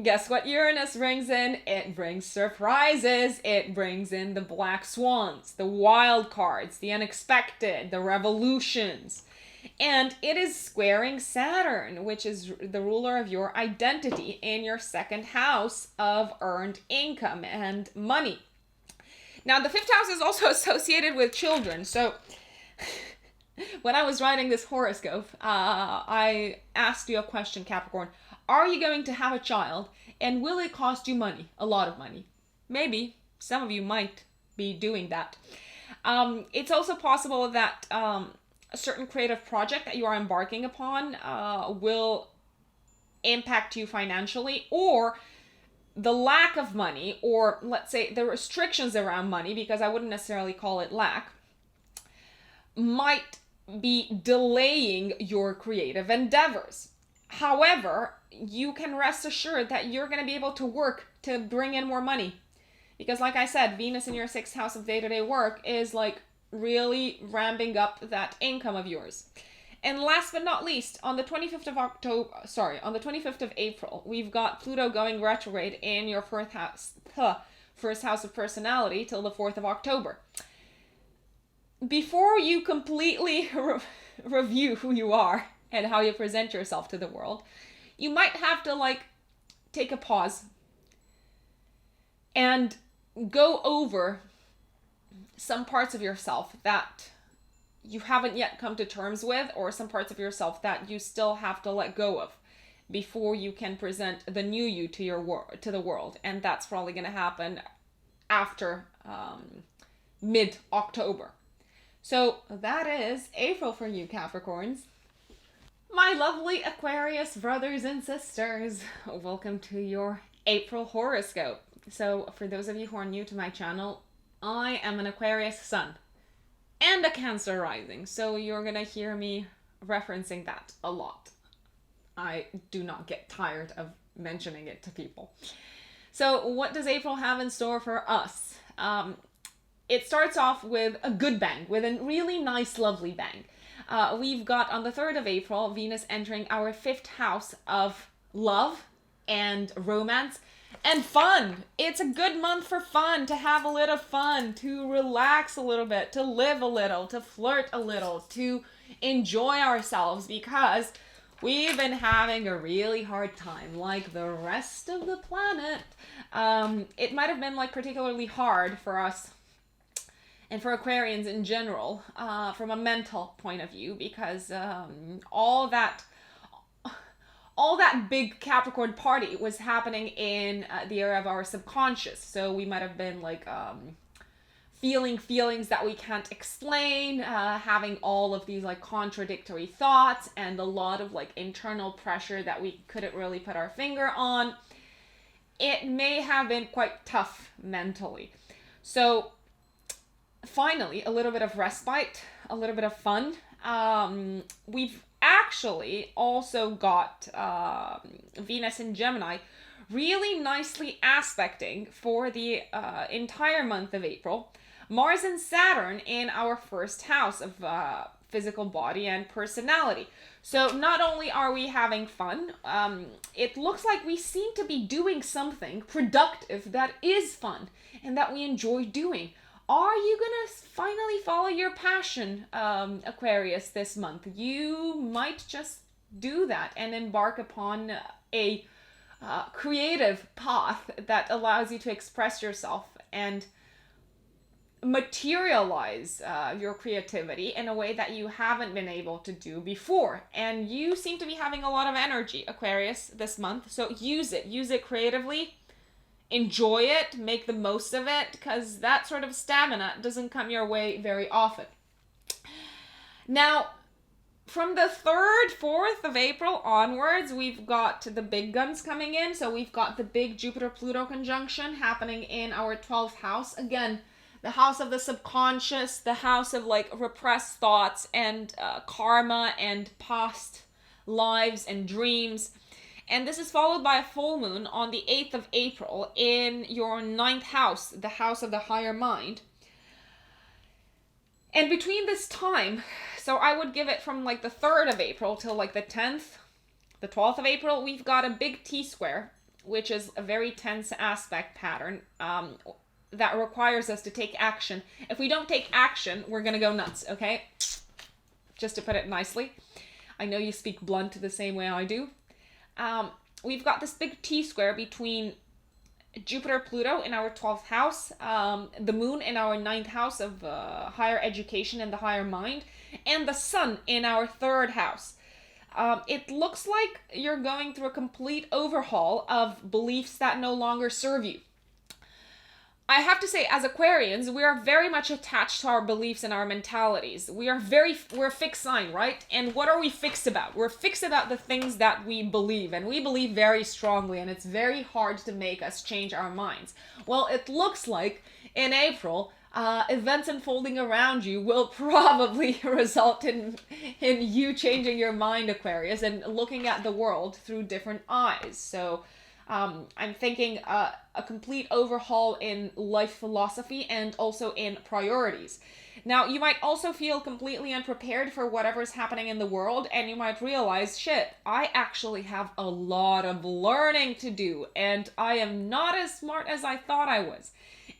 guess what Uranus brings in? It brings surprises. It brings in the black swans, the wild cards, the unexpected, the revolutions. And it is squaring Saturn, which is the ruler of your identity in your second house of earned income and money. Now, the fifth house is also associated with children. So when I was writing this horoscope, I asked you a question, Capricorn. Are you going to have a child, and will it cost you money? A lot of money. Maybe. Some of you might be doing that. It's also possible that a certain creative project that you are embarking upon will impact you financially, or the lack of money, or let's say the restrictions around money, because I wouldn't necessarily call it lack, might be delaying your creative endeavors. However, you can rest assured that you're going to be able to work to bring in more money. Because like I said, Venus in your sixth house of day-to-day work is like really ramping up that income of yours. And last but not least, on the 25th of April, we've got Pluto going retrograde in your first house of personality till the 4th of October. Before you completely review who you are and how you present yourself to the world, you might have to take a pause and go over some parts of yourself that you haven't yet come to terms with, or some parts of yourself that you still have to let go of before you can present the new you to the world. And that's probably going to happen after mid-October. So that is April for you, Capricorns. My lovely Aquarius brothers and sisters, welcome to your April horoscope. So for those of you who are new to my channel, I am an Aquarius sun and a Cancer rising, so you're going to hear me referencing that a lot. I do not get tired of mentioning it to people. So what does April have in store for us? It starts off with a good bang, with a really nice, lovely bang. We've got on the 3rd of April, Venus entering our 5th house of love and romance and fun. It's a good month for fun, to have a little fun, to relax a little bit, to live a little, to flirt a little, to enjoy ourselves, because we've been having a really hard time, like the rest of the planet. It might have been particularly hard for us and for Aquarians in general, from a mental point of view, because all that big Capricorn party was happening in the area of our subconscious. So we might have been feeling feelings that we can't explain, having all of these contradictory thoughts, and a lot of internal pressure that we couldn't really put our finger on. It may have been quite tough mentally. So finally, a little bit of respite, a little bit of fun. We've actually also got Venus in Gemini really nicely aspecting for the entire month of April, Mars and Saturn in our first house of physical body and personality. So not only are we having fun, it looks like we seem to be doing something productive that is fun and that we enjoy doing. Are you gonna finally follow your passion, Aquarius, this month? You might just do that and embark upon a creative path that allows you to express yourself and materialize your creativity in a way that you haven't been able to do before. And you seem to be having a lot of energy, Aquarius, this month. So use it creatively, enjoy it, make the most of it, because that sort of stamina doesn't come your way very often. Now, from the 3rd, 4th of April onwards, we've got the big guns coming in. So we've got the big Jupiter-Pluto conjunction happening in our 12th house. Again, the house of the subconscious, the house of like repressed thoughts and karma and past lives and dreams. And this is followed by a full moon on the 8th of April in your 9th house, the house of the higher mind. And between this time, so I would give it from like the 3rd of April till like the 10th, the 12th of April, we've got a big T-square, which is a very tense aspect pattern that requires us to take action. If we don't take action, we're going to go nuts, okay? Just to put it nicely. I know you speak blunt the same way I do. We've got this big T-square between Jupiter-Pluto in our 12th house, the moon in our 9th house of higher education and the higher mind, and the sun in our 3rd house. It looks like you're going through a complete overhaul of beliefs that no longer serve you. I have to say, as Aquarians, we are very much attached to our beliefs and our mentalities. We're a fixed sign, right? And what are we fixed about? We're fixed about the things that we believe, and we believe very strongly, and it's very hard to make us change our minds. Well, it looks like in April, events unfolding around you will probably result in you changing your mind, Aquarius, and looking at the world through different eyes. So I'm thinking a complete overhaul in life philosophy and also in priorities. Now, you might also feel completely unprepared for whatever's happening in the world, and you might realize, shit, I actually have a lot of learning to do, and I am not as smart as I thought I was.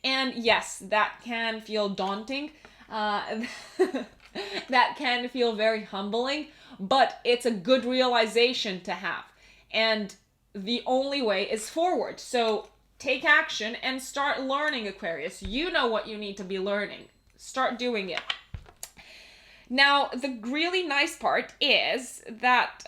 And yes, that can feel daunting. That can feel very humbling, but it's a good realization to have. And the only way is forward. So take action and start learning, Aquarius. You know what you need to be learning. Start doing it. Now, the really nice part is that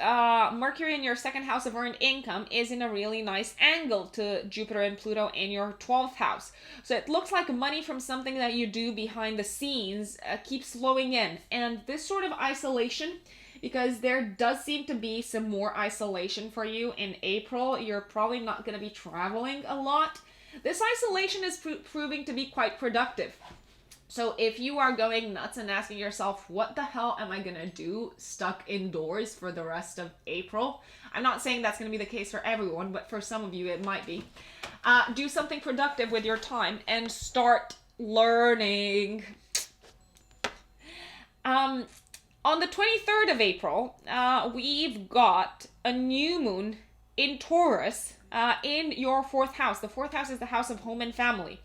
Mercury in your 2nd house of earned income is in a really nice angle to Jupiter and Pluto in your 12th house. So it looks like money from something that you do behind the scenes keeps flowing in. And this sort of isolation, because there does seem to be some more isolation for you in April. You're probably not going to be traveling a lot. This isolation is proving to be quite productive. So if you are going nuts and asking yourself, what the hell am I going to do stuck indoors for the rest of April? I'm not saying that's going to be the case for everyone, but for some of you it might be. Do something productive with your time and start learning. On the 23rd of April, we've got a new moon in Taurus in your 4th house. The 4th house is the house of home and family.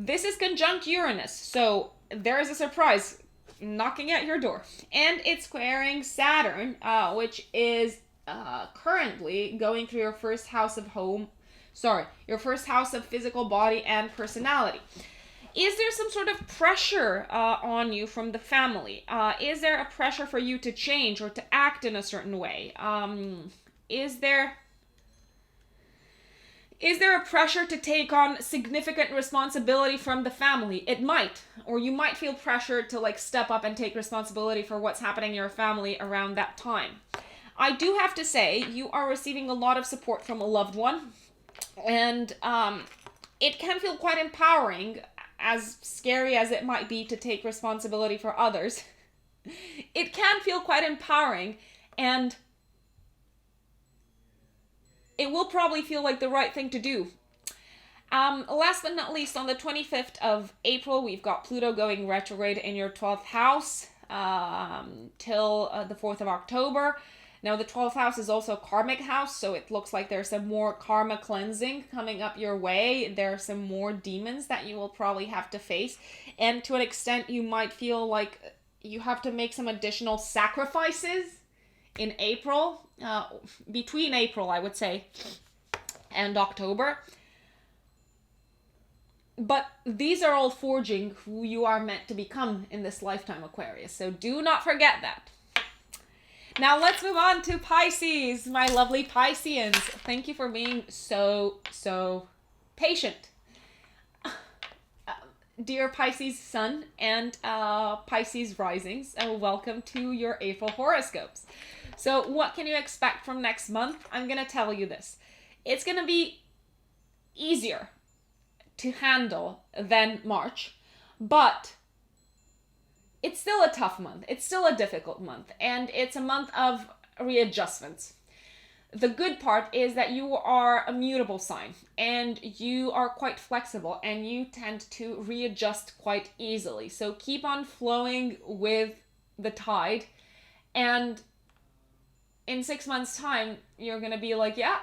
This is conjunct Uranus, so there is a surprise knocking at your door. And it's squaring Saturn, which is currently going through your 1st house of your 1st house of physical body and personality. Is there some sort of pressure on you from the family? Is there a pressure for you to change or to act in a certain way? Is there a pressure to take on significant responsibility from the family? It might. Or you might feel pressure to like step up and take responsibility for what's happening in your family around that time. I do have to say, you are receiving a lot of support from a loved one. And it can feel quite empowering, as scary as it might be to take responsibility for others. It can feel quite empowering, and it will probably feel like the right thing to do. Last but not least, on the 25th of April, we've got Pluto going retrograde in your 12th house till the 4th of October. Now, the 12th house is also a karmic house, so it looks like there's some more karma cleansing coming up your way. There are some more demons that you will probably have to face. And to an extent, you might feel like you have to make some additional sacrifices in April, between April, I would say, and October. But these are all forging who you are meant to become in this lifetime, Aquarius. So do not forget that. Now let's move on to Pisces, my lovely Pisceans. Thank you for being so patient. Dear Pisces Sun and Pisces Risings, welcome to your April horoscopes. So what can you expect from next month? I'm going to tell you this. It's going to be easier to handle than March, but it's still a tough month. It's still a difficult month, and it's a month of readjustments. The good part is that you are a mutable sign, and you are quite flexible, and you tend to readjust quite easily. So keep on flowing with the tide, and in 6 months' time, you're going to be like, yeah,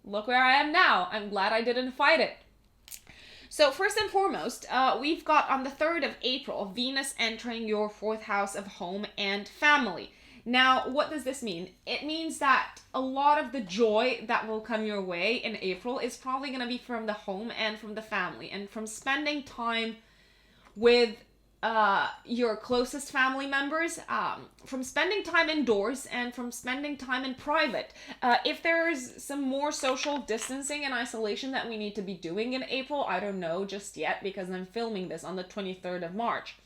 look where I am now. I'm glad I didn't fight it. So first and foremost, we've got on the 3rd of April, Venus entering your 4th house of home and family. Now, what does this mean? It means that a lot of the joy that will come your way in April is probably going to be from the home and from the family, and from spending time with your closest family members, from spending time indoors and from spending time in private. If there's some more social distancing and isolation that we need to be doing in April, I don't know just yet because I'm filming this on the 23rd of March.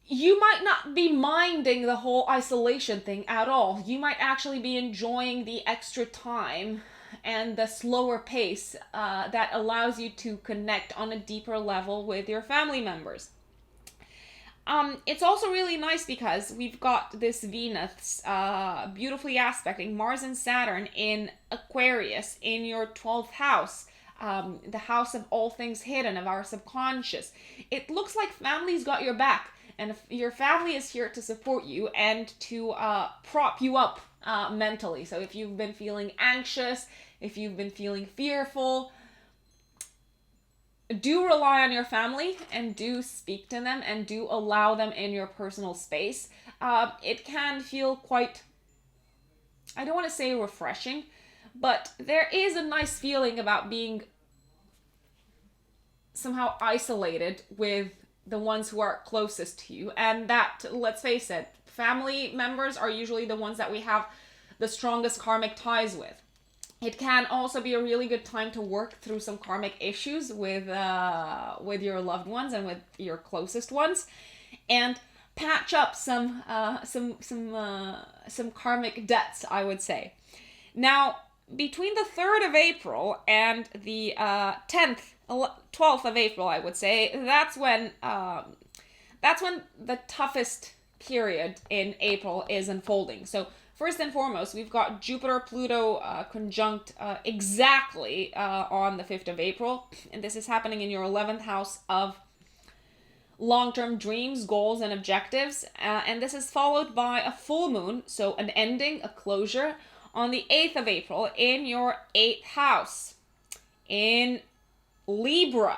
You might not be minding the whole isolation thing at all. You might actually be enjoying the extra time and the slower pace that allows you to connect on a deeper level with your family members. It's also really nice because we've got this Venus beautifully aspecting Mars and Saturn in Aquarius in your 12th house, the house of all things hidden, of our subconscious. It looks like family's got your back, and if your family is here to support you and to prop you up mentally. So if you've been feeling anxious, if you've been feeling fearful, do rely on your family and do speak to them and do allow them in your personal space. It can feel quite, I don't want to say refreshing, but there is a nice feeling about being somehow isolated with the ones who are closest to you. And that, let's face it, family members are usually the ones that we have the strongest karmic ties with. It can also be a really good time to work through some karmic issues with your loved ones and with your closest ones, and patch up some karmic debts, I would say. Now, between the 3rd of April and the 12th of April, I would say, that's when the toughest period in April is unfolding. So first and foremost, we've got Jupiter-Pluto conjunct exactly on the 5th of April. And this is happening in your 11th house of long-term dreams, goals, and objectives. And this is followed by a full moon, so an ending, a closure, on the 8th of April in your 8th house, in Libra.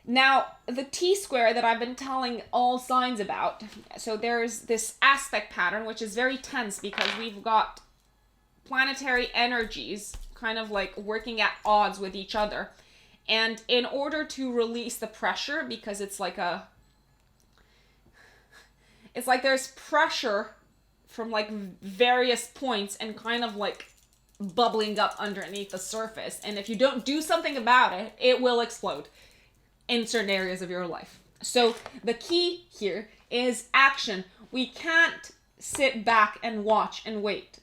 Now, the T-square that I've been telling all signs about, so there's this aspect pattern, which is very tense because we've got planetary energies kind of like working at odds with each other. And in order to release the pressure, because it's like there's pressure from like various points and kind of like bubbling up underneath the surface. And if you don't do something about it, it will explode in certain areas of your life. So the key here is action. We can't sit back and watch and wait.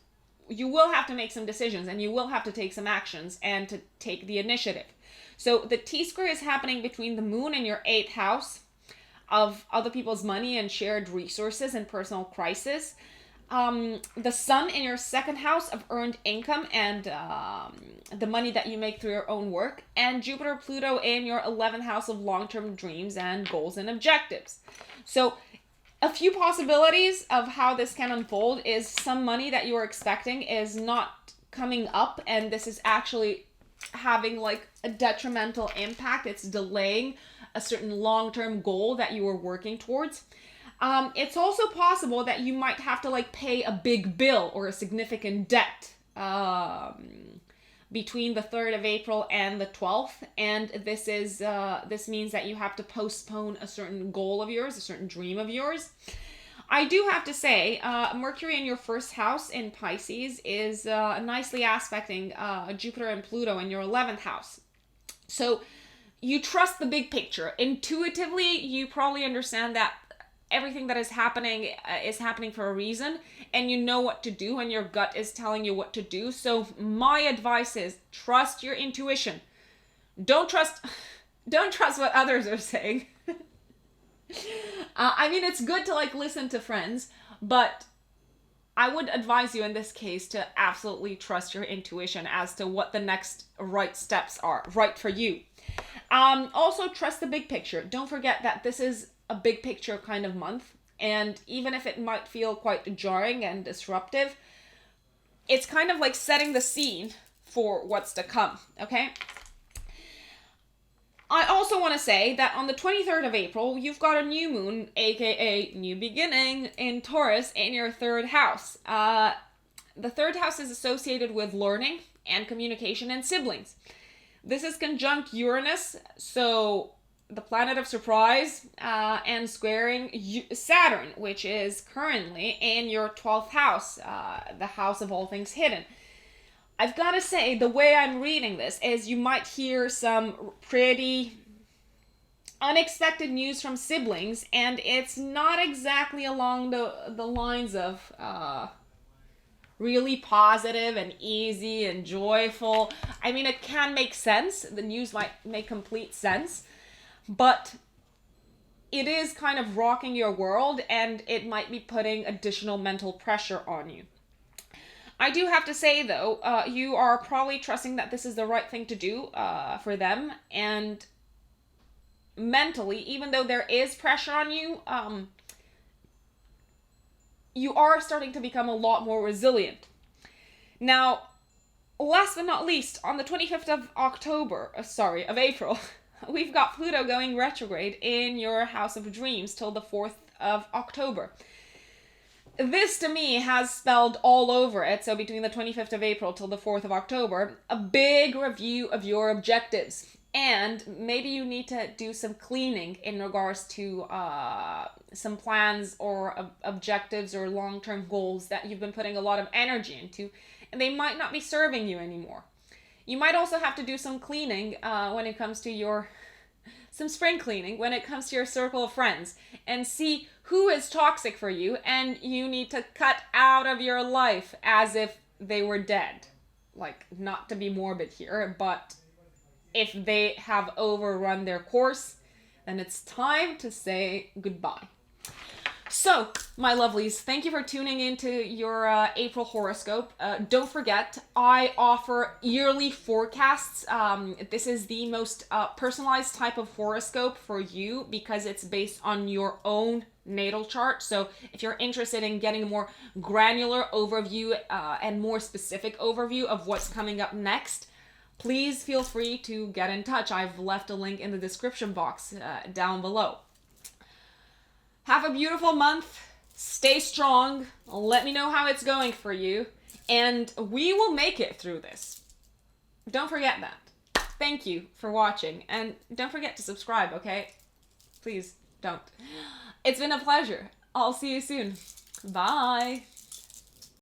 You will have to make some decisions and you will have to take some actions and to take the initiative. So the T-square is happening between the moon and your 8th house of other people's money and shared resources and personal crisis. the sun in your second house of earned income and the money that you make through your own work, and Jupiter Pluto in your 11th house of long-term dreams and goals and objectives. So a few possibilities of how this can unfold is some money that you are expecting is not coming up, and this is actually having like a detrimental impact. It's delaying a certain long-term goal that you were working towards. It's also possible that you might have to like pay a big bill or a significant debt between the 3rd of April and the 12th. And this means that you have to postpone a certain goal of yours, a certain dream of yours. I do have to say, Mercury in your first house in Pisces is nicely aspecting Jupiter and Pluto in your 11th house. So you trust the big picture. Intuitively, you probably understand that everything that is happening for a reason, and you know what to do, and your gut is telling you what to do. So my advice is trust your intuition. Don't trust what others are saying. I mean, it's good to like listen to friends, but I would advise you in this case to absolutely trust your intuition as to what the next right steps are, right for you. Also trust the big picture. Don't forget that this is a big picture kind of month, and even if it might feel quite jarring and disruptive, it's kind of like setting the scene for what's to come, okay? I also want to say that on the 23rd of April, you've got a new moon, aka new beginning, in Taurus in your 3rd house. The 3rd house is associated with learning and communication and siblings. This is conjunct Uranus, so the planet of surprise, and squaring Saturn, which is currently in your 12th house, the house of all things hidden. I've got to say, the way I'm reading this is you might hear some pretty unexpected news from siblings, and it's not exactly along the lines of really positive and easy and joyful. I mean, it can make sense. The news might make complete sense. But it is kind of rocking your world, and it might be putting additional mental pressure on you. I do have to say, though, you are probably trusting that this is the right thing to do for them. And mentally, even though there is pressure on you, you are starting to become a lot more resilient. Now, last but not least, on the 25th of April, we've got Pluto going retrograde in your house of dreams till the 4th of October. This, to me, has spelled all over it, so between the 25th of April till the 4th of October, a big review of your objectives. And maybe you need to do some cleaning in regards to some plans or objectives or long-term goals that you've been putting a lot of energy into, and they might not be serving you anymore. You might also have to do some cleaning when it comes to some spring cleaning when it comes to your circle of friends, and see who is toxic for you, and you need to cut out of your life as if they were dead. Like, not to be morbid here, but if they have overrun their course, then it's time to say goodbye. So, my lovelies, thank you for tuning into your April horoscope. Don't forget, I offer yearly forecasts. This is the most personalized type of horoscope for you because it's based on your own natal chart. So if you're interested in getting a more granular overview and more specific overview of what's coming up next, please feel free to get in touch. I've left a link in the description box down below. Have a beautiful month. Stay strong. Let me know how it's going for you. And we will make it through this. Don't forget that. Thank you for watching. And don't forget to subscribe, okay? Please don't. It's been a pleasure. I'll see you soon. Bye.